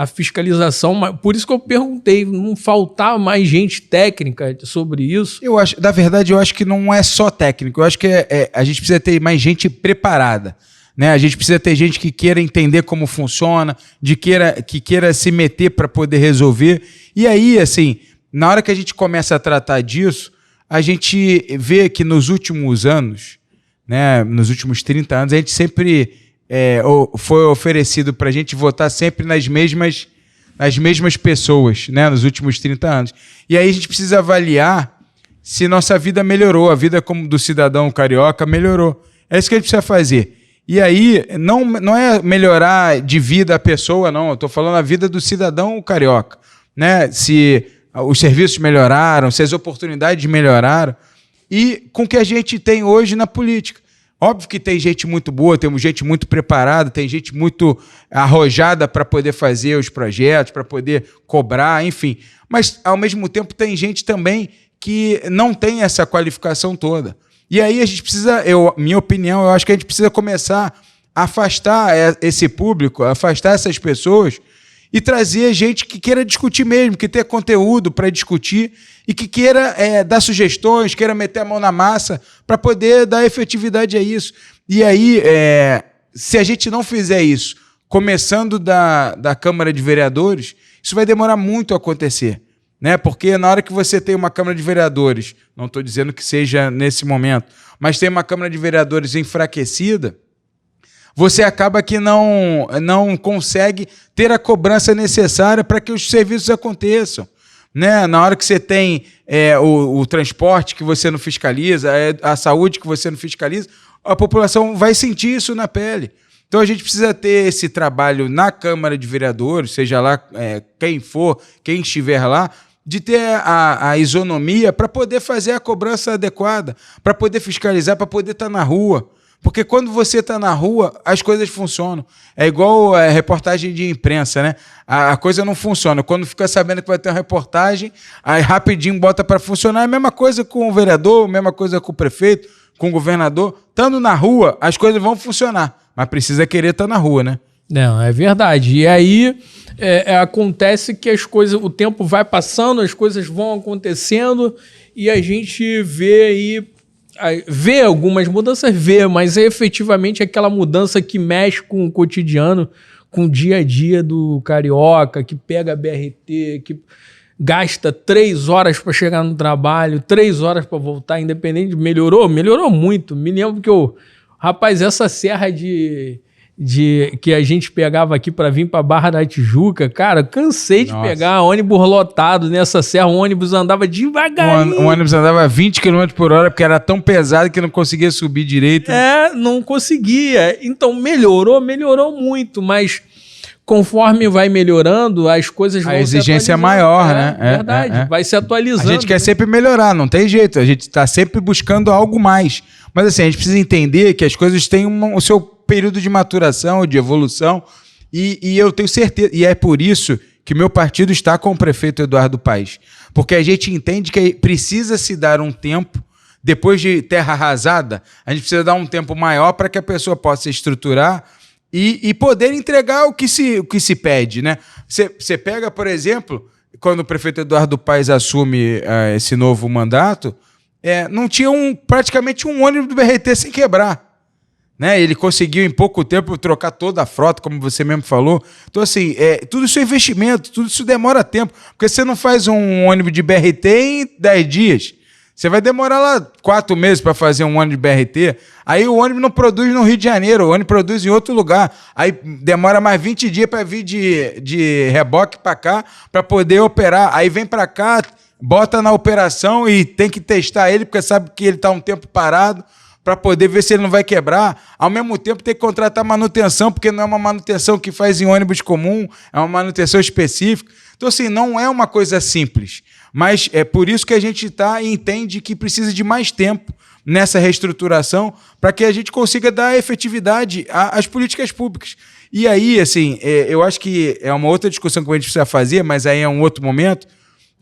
fiscalização, por isso que eu perguntei, não faltar mais gente técnica sobre isso? Eu acho, na verdade, eu acho que não é só técnico, eu acho que a gente precisa ter mais gente preparada, né? A gente precisa ter gente que queira entender como funciona, que queira se meter para poder resolver. E aí, assim, na hora que a gente começa a tratar disso, a gente vê que nos últimos anos, né, nos últimos 30 anos, a gente sempre... foi oferecido para a gente votar sempre nas mesmas pessoas, né, nos últimos 30 anos. E aí a gente precisa avaliar se nossa vida melhorou, a vida como do cidadão carioca melhorou. É isso que a gente precisa fazer. E aí não é melhorar de vida a pessoa, não. Eu estou falando a vida do cidadão carioca. Né? Se os serviços melhoraram, se as oportunidades melhoraram. E com o que a gente tem hoje na política. Óbvio que tem gente muito boa, temos gente muito preparada, tem gente muito arrojada para poder fazer os projetos, para poder cobrar, enfim. Mas, ao mesmo tempo, tem gente também que não tem essa qualificação toda. E aí a gente precisa, minha opinião, eu acho que a gente precisa começar a afastar esse público, afastar essas pessoas e trazer gente que queira discutir mesmo, que tenha conteúdo para discutir e que queira dar sugestões, queira meter a mão na massa para poder dar efetividade a isso. E aí, se a gente não fizer isso, começando da Câmara de Vereadores, isso vai demorar muito a acontecer, né? Porque na hora que você tem uma Câmara de Vereadores, não estou dizendo que seja nesse momento, mas tem uma Câmara de Vereadores enfraquecida, você acaba que não consegue ter a cobrança necessária para que os serviços aconteçam, né? Na hora que você tem o transporte que você não fiscaliza, a saúde que você não fiscaliza, a população vai sentir isso na pele. Então a gente precisa ter esse trabalho na Câmara de Vereadores, seja lá quem for, quem estiver lá, de ter a isonomia para poder fazer a cobrança adequada, para poder fiscalizar, para poder estar na rua. Porque quando você está na rua, as coisas funcionam. É igual reportagem de imprensa, né? A coisa não funciona. Quando fica sabendo que vai ter uma reportagem, aí rapidinho bota para funcionar. É a mesma coisa com o vereador, a mesma coisa com o prefeito, com o governador. Estando na rua, as coisas vão funcionar. Mas precisa querer estar na rua, né? Não, é verdade. E aí acontece que as coisas, o tempo vai passando, as coisas vão acontecendo e a gente vê algumas mudanças, mas é efetivamente aquela mudança que mexe com o cotidiano, com o dia a dia do carioca, que pega a BRT, que gasta 3 horas para chegar no trabalho, 3 horas para voltar, independente. Melhorou muito. Me lembro que rapaz, essa serra que a gente pegava aqui para vir para Barra da Tijuca, cara, cansei de pegar ônibus lotado nessa serra, o ônibus andava devagarinho. O ônibus andava 20 km por hora porque era tão pesado que não conseguia subir direito. Não conseguia. Então melhorou muito, mas conforme vai melhorando, as coisas vão se atualizando. A exigência é maior, né? Verdade, vai se atualizando. A gente quer sempre melhorar, não tem jeito, a gente está sempre buscando algo mais. Mas assim, a gente precisa entender que as coisas têm o seu período de maturação, de evolução, e eu tenho certeza, e é por isso que meu partido está com o prefeito Eduardo Paes, porque a gente entende que precisa se dar um tempo, depois de terra arrasada, a gente precisa dar um tempo maior para que a pessoa possa se estruturar e poder entregar o que se pede, né? Você pega, por exemplo, quando o prefeito Eduardo Paes assume esse novo mandato, não tinha praticamente um ônibus do BRT sem quebrar. Né? Ele conseguiu em pouco tempo trocar toda a frota, como você mesmo falou. Então, assim, tudo isso é investimento, tudo isso demora tempo. Porque você não faz um ônibus de BRT em 10 dias. Você vai demorar lá 4 meses para fazer um ônibus de BRT. Aí o ônibus não produz no Rio de Janeiro, o ônibus produz em outro lugar. Aí demora mais 20 dias para vir de reboque para cá, para poder operar. Aí vem para cá, bota na operação e tem que testar ele, porque sabe que ele está um tempo parado, para poder ver se ele não vai quebrar. Ao mesmo tempo tem que contratar manutenção, porque não é uma manutenção que faz em ônibus comum, é uma manutenção específica. Então, assim, não é uma coisa simples. Mas é por isso que a gente entende que precisa de mais tempo nessa reestruturação para que a gente consiga dar efetividade às políticas públicas. E aí, assim, eu acho que é uma outra discussão que a gente precisa fazer, mas aí é um outro momento,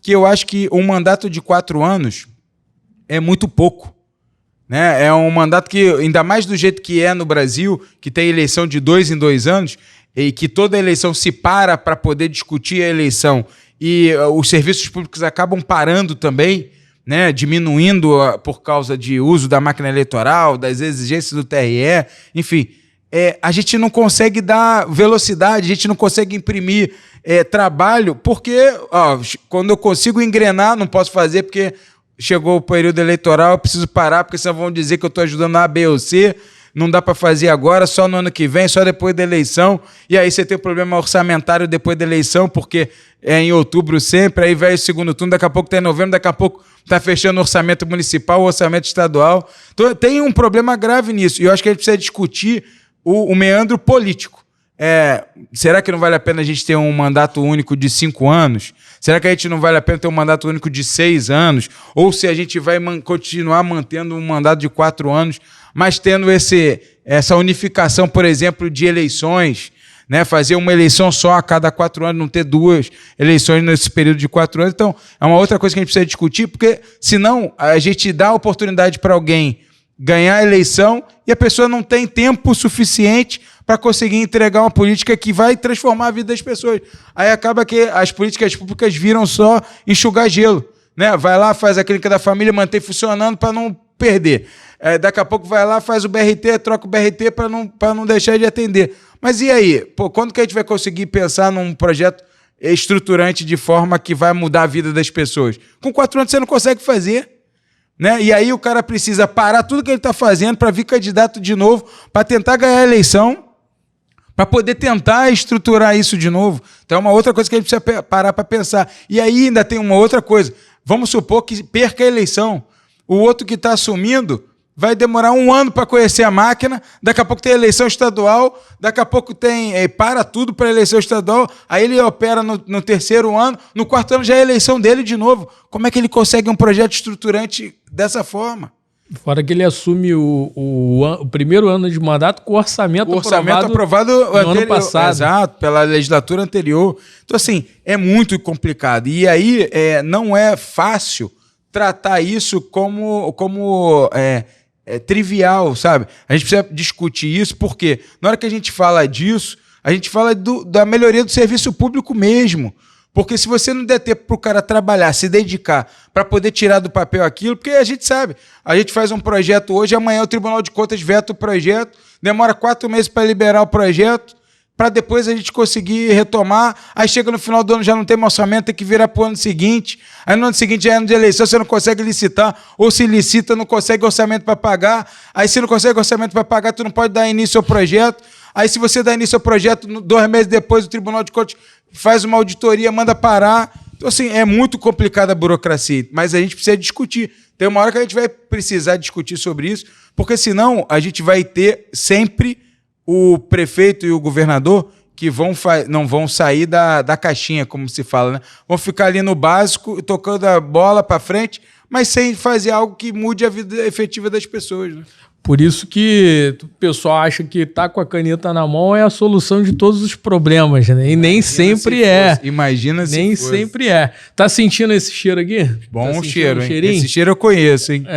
que eu acho que um mandato de 4 anos é muito pouco. Né? É um mandato que, ainda mais do jeito que é no Brasil, que tem eleição de 2 em 2 anos, e que toda eleição se para poder discutir a eleição, e os serviços públicos acabam parando também, né? Diminuindo por causa de uso da máquina eleitoral, das exigências do TRE, enfim, a gente não consegue dar velocidade, a gente não consegue imprimir trabalho, porque quando eu consigo engrenar, não posso fazer porque chegou o período eleitoral, eu preciso parar, porque senão vão dizer que eu estou ajudando a B ou C, não dá para fazer agora, só no ano que vem, só depois da eleição, e aí você tem um problema orçamentário depois da eleição, porque é em outubro sempre, aí vai o segundo turno, daqui a pouco está em novembro, daqui a pouco está fechando o orçamento municipal, o orçamento estadual. Então tem um problema grave nisso, e eu acho que a gente precisa discutir o meandro político. Será que não vale a pena a gente ter um mandato único de 5 anos? Será que a gente não vale a pena ter um mandato único de 6 anos? Ou se a gente vai continuar mantendo um mandato de 4 anos, mas tendo essa unificação, por exemplo, de eleições, né? Fazer uma eleição só a cada 4 anos, não ter 2 eleições nesse período de 4 anos. Então, é uma outra coisa que a gente precisa discutir, porque senão a gente dá a oportunidade para alguém ganhar a eleição e a pessoa não tem tempo suficiente para conseguir entregar uma política que vai transformar a vida das pessoas. Aí acaba que as políticas públicas viram só enxugar gelo, né? Vai lá, faz a clínica da família, mantém funcionando para não perder. Daqui a pouco vai lá, faz o BRT, troca o BRT para não deixar de atender. Mas e aí? Pô, quando que a gente vai conseguir pensar num projeto estruturante de forma que vai mudar a vida das pessoas? Com 4 anos você não consegue fazer. Né? E aí o cara precisa parar tudo que ele está fazendo para vir candidato de novo, para tentar ganhar a eleição, para poder tentar estruturar isso de novo. Então é uma outra coisa que a gente precisa parar para pensar. E aí ainda tem uma outra coisa. Vamos supor que perca a eleição. O outro que está assumindo vai demorar 1 ano para conhecer a máquina, daqui a pouco tem eleição estadual, daqui a pouco para tudo para a eleição estadual, aí ele opera no 3º ano, no 4º ano já é a eleição dele de novo. Como é que ele consegue um projeto estruturante dessa forma? Fora que ele assume o primeiro ano de mandato com o orçamento aprovado no ano passado. Exato, pela legislatura anterior. Então, assim, é muito complicado. E aí não é fácil tratar isso como trivial, sabe? A gente precisa discutir isso porque na hora que a gente fala disso, a gente fala da melhoria do serviço público mesmo. Porque se você não der tempo para o cara trabalhar, se dedicar para poder tirar do papel aquilo, porque a gente sabe, a gente faz um projeto hoje, amanhã o Tribunal de Contas veta o projeto, demora 4 meses para liberar o projeto, para depois a gente conseguir retomar, aí chega no final do ano, já não tem mais orçamento, tem que virar para o ano seguinte, aí no ano seguinte já é ano de eleição, você não consegue licitar, ou se licita, não consegue orçamento para pagar, aí se não consegue orçamento para pagar, tu não pode dar início ao projeto, aí se você dá início ao projeto, 2 meses depois o Tribunal de Contas faz uma auditoria, manda parar. Então, assim, é muito complicada a burocracia, mas a gente precisa discutir. Tem uma hora que a gente vai precisar discutir sobre isso, porque senão a gente vai ter sempre o prefeito e o governador que não vão sair da caixinha, como se fala, né? Vão ficar ali no básico, tocando a bola para frente, mas sem fazer algo que mude a vida efetiva das pessoas, né? Por isso que o pessoal acha que estar com a caneta na mão é a solução de todos os problemas, né? E nem sempre é. Imagina se nem fosse. sempre é. Tá sentindo esse cheiro aqui? Bom tá cheiro, hein? Esse cheiro eu conheço, hein?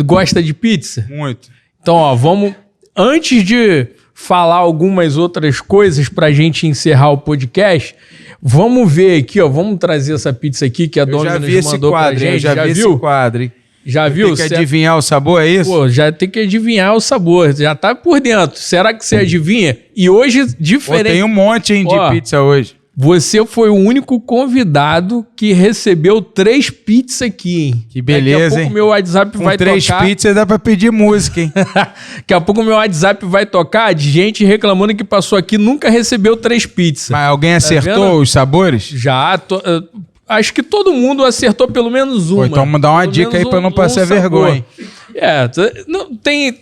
Gosta de pizza? Muito. Então, ó, vamos... Antes de falar algumas outras coisas pra gente encerrar o podcast, vamos ver aqui, ó. Vamos trazer essa pizza aqui que a Domino's mandou pra gente. Eu já vi esse quadro, hein? Já viu? Tem que adivinhar o sabor, é isso? Pô, já tem que adivinhar o sabor. Já tá por dentro. Será que você adivinha? E hoje, diferente... Pô, tem um monte, hein, de pizza hoje. Você foi o único convidado que recebeu 3 pizzas aqui, hein? Que beleza, hein? Daqui a pouco meu WhatsApp vai tocar... Com 3 pizzas dá pra pedir música, hein? Daqui a pouco meu WhatsApp vai tocar de gente reclamando que passou aqui e nunca recebeu 3 pizzas. Mas alguém acertou os sabores? Já... Acho que todo mundo acertou pelo menos uma. Pô, então dá uma dica aí pra não passar vergonha.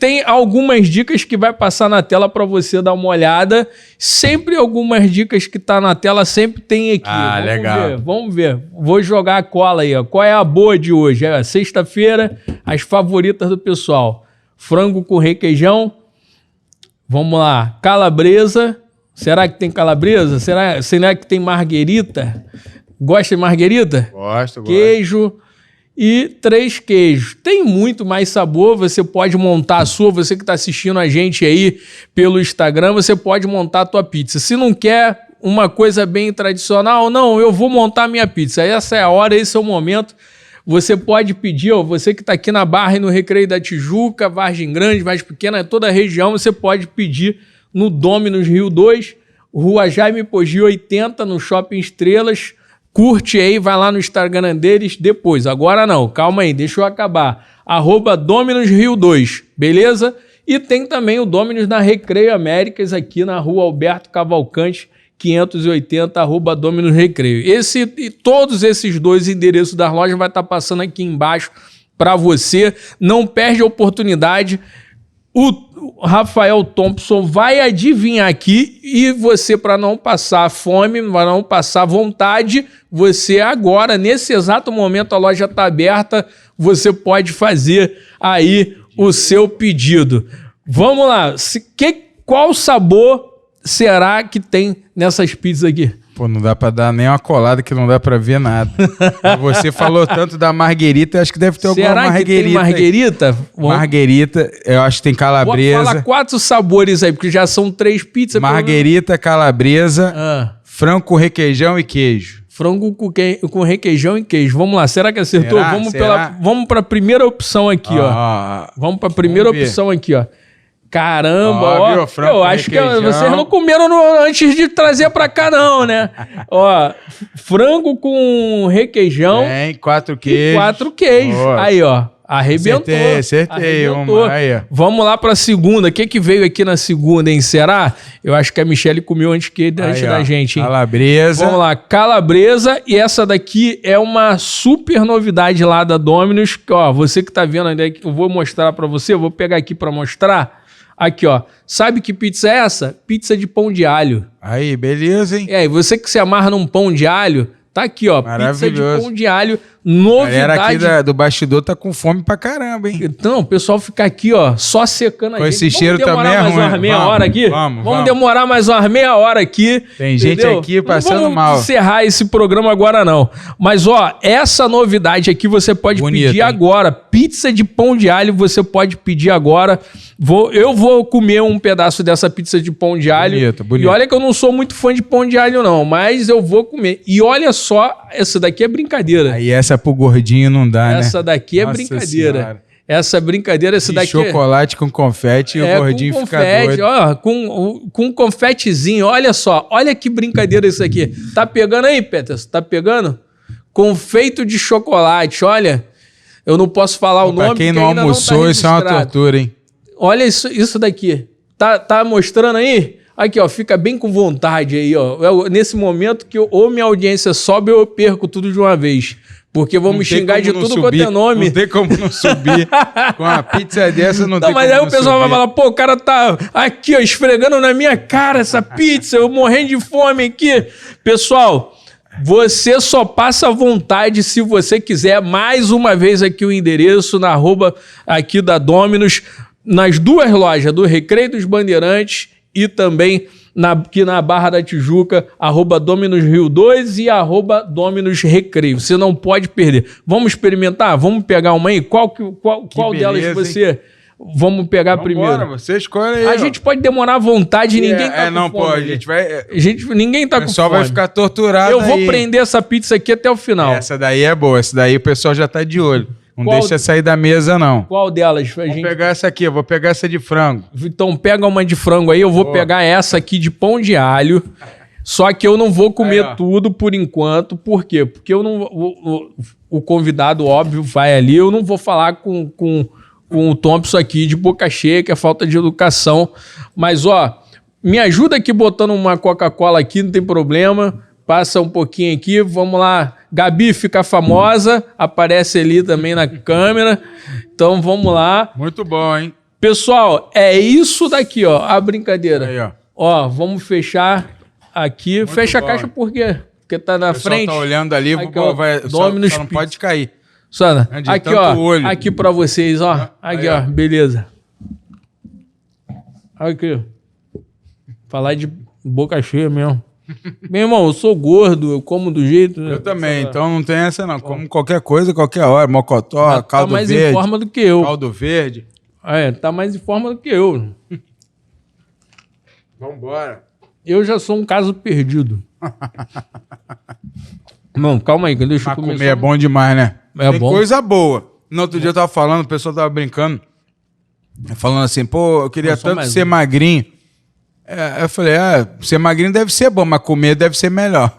Tem algumas dicas que vai passar na tela pra você dar uma olhada. Sempre algumas dicas que tá na tela, sempre tem aqui. Legal. Vamos ver. Vou jogar a cola aí, ó. Qual é a boa de hoje? Sexta-feira, as favoritas do pessoal. Frango com requeijão. Vamos lá. Calabresa. Será que tem calabresa? Será que tem marguerita? Gosta de marguerita? Gosto. Queijo e 3 queijos. Tem muito mais sabor, você pode montar a sua, você que está assistindo a gente aí pelo Instagram, você pode montar a tua pizza. Se não quer uma coisa bem tradicional, não, eu vou montar a minha pizza. Essa é a hora, esse é o momento. Você pode pedir, ó, você que está aqui na Barra e no Recreio da Tijuca, Vargem Grande, Vargem Pequena, toda a região, você pode pedir no Domino's Rio 2, Rua Jaime Poggi 80, no Shopping Estrelas. Curte aí, vai lá no Instagram deles depois. Agora não, calma aí, deixa eu acabar. @Domino's Rio 2, beleza? E tem também o Domino's na Recreio Américas, aqui na Rua Alberto Cavalcante, 580, @Domino's Recreio. E todos esses 2 endereços das lojas vai estar passando aqui embaixo para você. Não perde a oportunidade. O Rafael Thompson vai adivinhar aqui e você, para não passar fome, para não passar vontade, você agora, nesse exato momento, a loja está aberta, você pode fazer aí o seu pedido. Vamos lá, qual sabor será que tem nessas pizzas aqui? Pô, não dá pra dar nem uma colada que não dá pra ver nada. Você falou tanto da marguerita, acho que deve ter alguma marguerita. Será que tem marguerita? Marguerita, eu acho que tem calabresa. Fala 4 sabores aí, porque já são 3 pizzas. Marguerita, calabresa, frango com requeijão e queijo. Frango com requeijão e queijo. Vamos lá, será que acertou? Vamos pra primeira opção aqui, ó. Vamos pra primeira opção aqui, ó. Caramba, ó. Eu acho que vocês não comeram antes de trazer pra cá, não, né? Ó, frango com requeijão. Tem, 4 queijos. 4 queijos. Boa. Aí, ó. Arrebentou. Acertei. Aí, ó. Vamos lá pra segunda. O que veio aqui na segunda, hein? Será? Eu acho que a Michelle comeu antes da gente, hein? Calabresa. Vamos lá, calabresa. E essa daqui é uma super novidade lá da Domino's. Que, ó, você que tá vendo aí, eu vou mostrar pra você. Eu vou pegar aqui pra mostrar. Aqui, ó. Sabe que pizza é essa? Pizza de pão de alho. Aí, beleza, hein? E você que se amarra num pão de alho, tá aqui, ó. Pizza de pão de alho. Novidade. A galera aqui do bastidor tá com fome pra caramba, hein? Então, o pessoal fica aqui, ó, só secando a gente. Esse cheiro também é ruim. Vamos demorar mais umas meia hora aqui? Vamos demorar mais umas meia hora aqui. Tem gente aqui passando mal. Não vamos encerrar esse programa agora, não. Mas, ó, essa novidade aqui você pode pedir agora. Pizza de pão de alho você pode pedir agora. Eu vou comer um pedaço dessa pizza de pão de alho. Bonito. E olha que eu não sou muito fã de pão de alho, não. Mas eu vou comer. E olha só, essa daqui é brincadeira. Aí essa pro gordinho não dá, né? Essa daqui é brincadeira. Senhora. Essa brincadeira, essa daqui... chocolate com confete e o gordinho com fica confete, doido. Ó, com confetezinho. Olha só. Olha que brincadeira isso aqui. Tá pegando aí, Peterson? Tá pegando? Confeito de chocolate. Olha, eu não posso falar o nome. Pra quem não almoçou, isso é uma tortura, hein? Olha isso daqui. Tá mostrando aí? Aqui, ó, fica bem com vontade aí, ó. Nesse momento que ou minha audiência sobe ou eu perco tudo de uma vez. Porque vão me xingar de tudo quanto é nome. Não tem como não subir. Com uma pizza dessa não tem como não subir. Mas aí o pessoal vai falar, pô, o cara tá aqui, ó, esfregando na minha cara essa pizza, eu morrendo de fome aqui. Pessoal, você só passa à vontade se você quiser. Mais uma vez aqui o endereço na arroba aqui da Domino's, nas 2 lojas, do Recreio dos Bandeirantes e também aqui na Barra da Tijuca, @Domino's Rio 2 e @Domino's Recreio. Você não pode perder. Vamos experimentar? Vamos pegar uma aí? Qual delas você... Hein? Vamos pegar primeiro. Você escolhe aí. A gente pode demorar à vontade, ninguém tá com não fome. Pode, a gente vai... ninguém tá com fome. O pessoal vai ficar torturado. Eu vou prender essa pizza aqui até o final. Essa daí é boa, essa daí o pessoal já tá de olho. Não deixa sair da mesa, não. Qual delas? Vou pegar essa aqui, eu vou pegar essa de frango. Então pega uma de frango aí, eu vou pegar essa aqui de pão de alho. Só que eu não vou comer tudo por enquanto. Por quê? Porque eu não... O convidado, óbvio, vai ali. Eu não vou falar com o Thompson aqui de boca cheia, que é falta de educação. Mas, ó, me ajuda aqui botando uma Coca-Cola aqui, não tem problema. Passa um pouquinho aqui, vamos lá. Gabi fica famosa, aparece ali também na câmera. Então, vamos lá. Muito bom, hein? Pessoal, é isso daqui, ó, a brincadeira. Aí, ó. Ó, vamos fechar aqui. Muito Fecha bom. A caixa por quê? Porque tá na frente. Tá olhando ali, aqui, ó, só não pode cair. Sana, aqui, ó, olho. Aqui pra vocês, ó. Aqui, aí, ó, beleza. Aqui. Falar de boca cheia mesmo. Meu irmão, eu sou gordo, eu como do jeito... Eu também, então não tem essa não. Como qualquer coisa, qualquer hora. Mocotó, caldo verde. Tá mais em forma do que eu. Caldo verde. Tá mais em forma do que eu. Vambora. Eu já sou um caso perdido. Não, calma aí, que deixa eu começar. Comer é bom demais, né? Tem bom. Coisa boa. No outro dia eu tava falando, o pessoal tava brincando. Falando assim, pô, eu queria tanto ser magrinho. Eu falei, ser magrinho deve ser bom, mas comer deve ser melhor.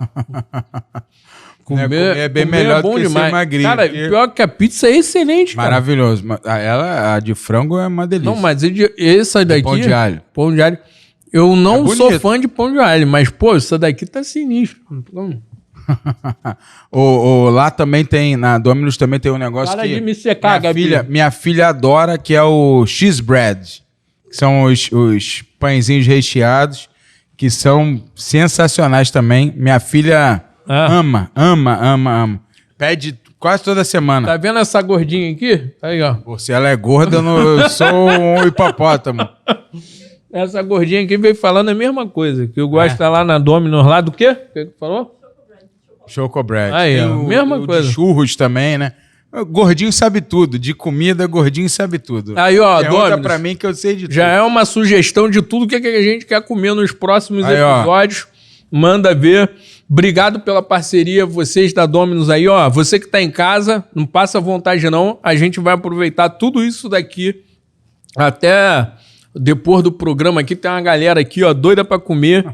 Comer é bem melhor do que ser magrinho. Cara, pior que a pizza é excelente, cara. Maravilhoso. A de frango é uma delícia. Não, mas essa daqui... Pão de alho. Pão de alho. Eu não sou fã de pão de alho, mas, pô, essa daqui tá sinistro. Lá também tem, na Domino's também tem um negócio que... Para de me secar, Gabi. Minha filha adora, que é o cheese bread. Que são os pãezinhos recheados, que são sensacionais também. Minha filha ama. Pede quase toda semana. Tá vendo essa gordinha aqui? Aí, ó. Pô, se ela é gorda, eu sou um hipopótamo. Essa gordinha aqui veio falando a mesma coisa, que eu gosto de estar lá na Domino's lá do quê? O que falou? Chocobread. Aí, ó, mesma coisa. De churros também, né? Gordinho sabe tudo. De comida, gordinho sabe tudo. Aí, ó, Domino's, pra mim que eu sei de tudo. Já é uma sugestão de tudo que a gente quer comer nos próximos episódios. Manda ver. Obrigado pela parceria, vocês da Domino's aí, ó. Você que tá em casa, não passa vontade não. A gente vai aproveitar tudo isso daqui até depois do programa aqui. Tem uma galera aqui, ó, doida pra comer.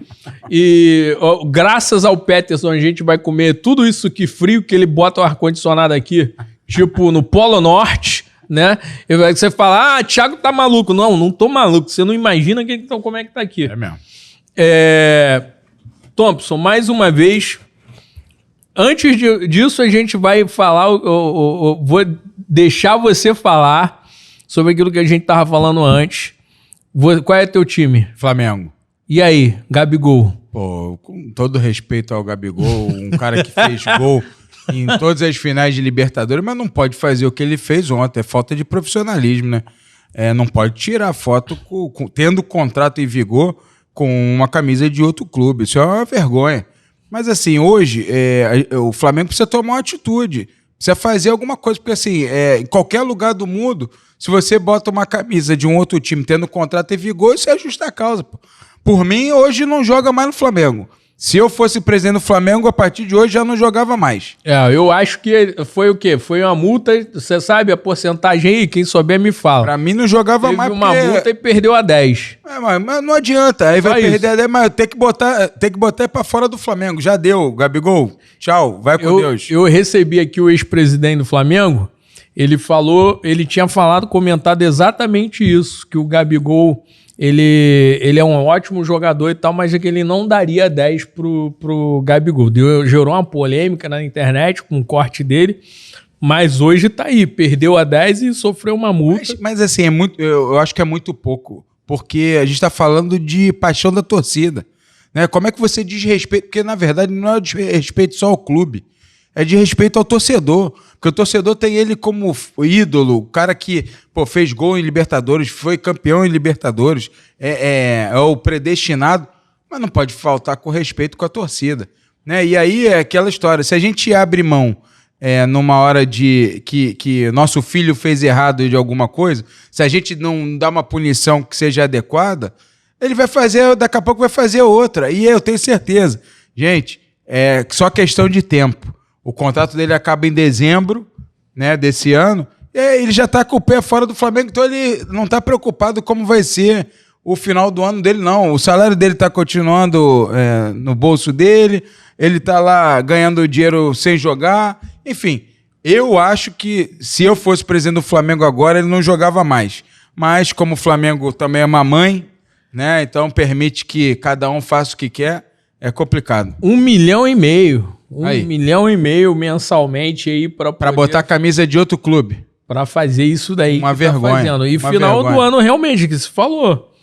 E ó, graças ao Peterson, a gente vai comer tudo isso aqui frio, que ele bota o ar-condicionado aqui, tipo no Polo Norte, né? E você fala, Thiago tá maluco. Não tô maluco. Você não imagina como é que tá aqui. É mesmo. Thompson, mais uma vez, antes disso a gente vai falar, vou deixar você falar sobre aquilo que a gente tava falando antes. Qual é teu time? Flamengo. E aí, Gabigol? Pô, com todo respeito ao Gabigol, um cara que fez gol em todas as finais de Libertadores, mas não pode fazer o que ele fez ontem, é falta de profissionalismo, né? Não pode tirar foto tendo contrato em vigor com uma camisa de outro clube. Isso é uma vergonha. Mas assim, hoje, o Flamengo precisa tomar uma atitude. Precisa fazer alguma coisa. Porque assim, em qualquer lugar do mundo, se você bota uma camisa de um outro time tendo contrato em vigor, isso é justa causa. Pô. Por mim, hoje não joga mais no Flamengo. Se eu fosse presidente do Flamengo, a partir de hoje já não jogava mais. Eu acho que foi o quê? Foi uma multa, você sabe a porcentagem aí? Quem souber me fala. Pra mim não jogava mais porque... Teve uma multa e perdeu a 10. Mas não adianta, aí vai perder a 10, mas tem que botar pra fora do Flamengo. Já deu, Gabigol, tchau, vai com Deus. Eu recebi aqui o ex-presidente do Flamengo, ele tinha comentado exatamente isso, que o Gabigol... Ele é um ótimo jogador e tal, mas é que ele não daria 10 pro Gabigol. Gerou uma polêmica na internet com o corte dele, mas hoje tá aí. Perdeu a 10 e sofreu uma multa. Mas assim, eu acho que é muito pouco, porque a gente tá falando de paixão da torcida. Né? Como é que você diz respeito? Porque, na verdade, não é de respeito só ao clube, é de respeito ao torcedor. Porque o torcedor tem ele como ídolo, o cara que fez gol em Libertadores, foi campeão em Libertadores, é o predestinado, mas não pode faltar com respeito com a torcida. Né? E aí é aquela história, se a gente abre mão numa hora de que nosso filho fez errado de alguma coisa, se a gente não dá uma punição que seja adequada, ele vai fazer, daqui a pouco vai fazer outra. E eu tenho certeza. Gente, é só questão de tempo. O contrato dele acaba em dezembro, né, desse ano. E ele já está com o pé fora do Flamengo, então ele não está preocupado como vai ser o final do ano dele, não. O salário dele está continuando no bolso dele, ele está lá ganhando dinheiro sem jogar. Enfim, eu acho que se eu fosse presidente do Flamengo agora, ele não jogava mais. Mas como o Flamengo também é uma mãe, né, então permite que cada um faça o que quer, é complicado. 1,5 milhão. 1,5 milhão mensalmente aí para botar a camisa de outro clube. Para fazer isso daí. Uma vergonha. Tá e final do ano, realmente, que se falou.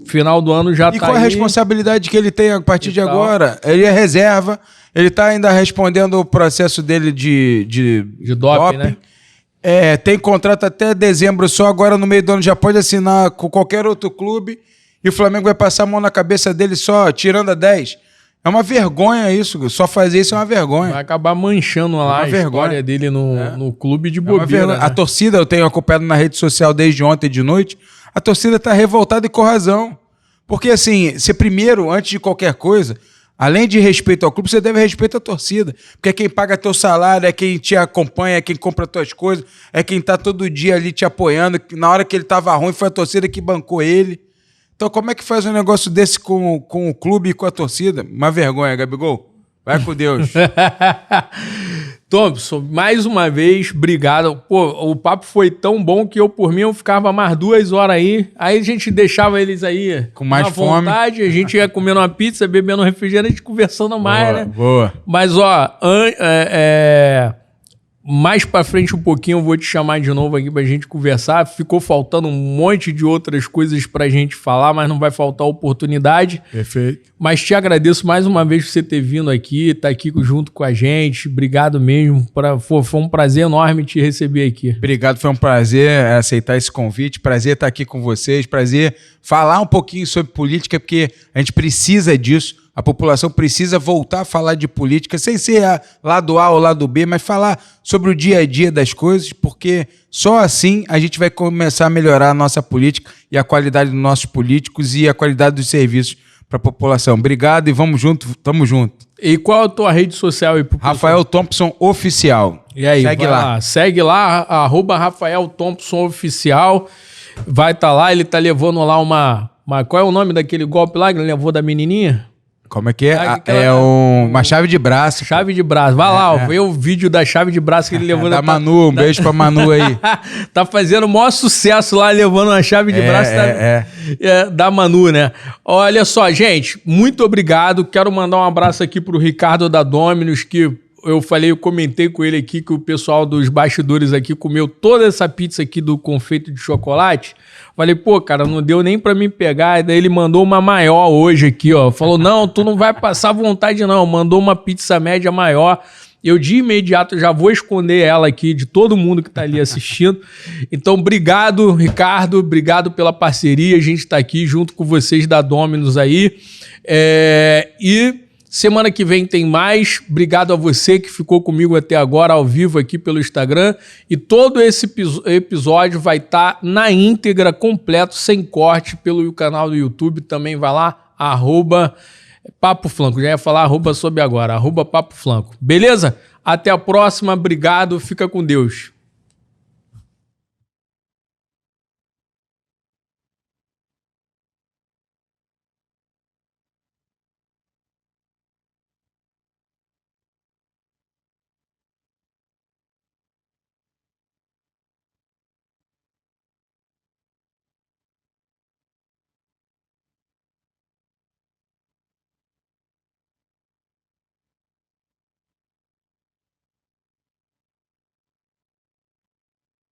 Final do ano já tá aí. E qual a responsabilidade que ele tem a partir de agora? Ele é reserva, ele tá ainda respondendo o processo dele de doping, né? Tem contrato até dezembro só, agora no meio do ano já pode assinar com qualquer outro clube e o Flamengo vai passar a mão na cabeça dele só, tirando a 10. É uma vergonha isso, só fazer isso é uma vergonha. Vai acabar manchando lá a história dele no clube de bobeira. Né? A torcida, eu tenho acompanhado na rede social desde ontem de noite, a torcida está revoltada e com razão. Porque assim, você primeiro, antes de qualquer coisa, além de respeito ao clube, você deve respeito à torcida. Porque é quem paga teu salário, é quem te acompanha, é quem compra tuas coisas, é quem está todo dia ali te apoiando. Na hora que ele estava ruim, foi a torcida que bancou ele. Então, como é que faz um negócio desse com o clube e com a torcida? Uma vergonha, Gabigol. Vai com Deus. Thompson, mais uma vez, obrigado. Pô, o papo foi tão bom que por mim, eu ficava mais 2 horas aí. Aí a gente deixava eles aí com mais fome. Vontade, a gente ia comendo uma pizza, bebendo um refrigerante, conversando mais, né? Boa. Mas, ó, Mais pra frente um pouquinho eu vou te chamar de novo aqui pra gente conversar. Ficou faltando um monte de outras coisas pra gente falar, mas não vai faltar oportunidade. Perfeito. Mas te agradeço mais uma vez por você ter vindo aqui, tá aqui junto com a gente. Obrigado mesmo. Foi um prazer enorme te receber aqui. Obrigado, foi um prazer aceitar esse convite. Prazer estar aqui com vocês. Prazer falar um pouquinho sobre política, porque a gente precisa disso. A população precisa voltar a falar de política, sem ser lado A ou lado B, mas falar sobre o dia a dia das coisas, porque só assim a gente vai começar a melhorar a nossa política e a qualidade dos nossos políticos e a qualidade dos serviços para a população. Obrigado e vamos junto, tamo junto. E qual a tua rede social aí? Rafael Thompson Oficial. E aí, segue lá. Segue lá, @Rafael Thompson Oficial. Vai estar lá, ele tá levando lá uma... Qual é o nome daquele golpe lá que ele levou da menininha? Como é que é? Uma chave de braço. Chave de braço. Vai lá, vê o vídeo da chave de braço que ele levou. Da Manu, um beijo pra Manu aí. Tá fazendo o maior sucesso lá, levando uma chave de braço da Manu, né? Olha só, gente, muito obrigado. Quero mandar um abraço aqui pro Ricardo da Dominus, que eu comentei com ele aqui que o pessoal dos bastidores aqui comeu toda essa pizza aqui do confeito de chocolate. Falei, pô, cara, não deu nem pra mim pegar. E daí ele mandou uma maior hoje aqui, ó. Falou, não, tu não vai passar vontade não. Mandou uma pizza média maior. Eu de imediato já vou esconder ela aqui de todo mundo que tá ali assistindo. Então, obrigado, Ricardo. Obrigado pela parceria. A gente tá aqui junto com vocês da Dominus aí. Semana que vem tem mais. Obrigado a você que ficou comigo até agora, ao vivo aqui pelo Instagram. E todo esse episódio vai estar na íntegra, completo, sem corte, pelo canal do YouTube. Também vai lá, @Papo Flanco. Já ia falar @sobe agora, @Papo Flanco. Beleza? Até a próxima. Obrigado. Fica com Deus.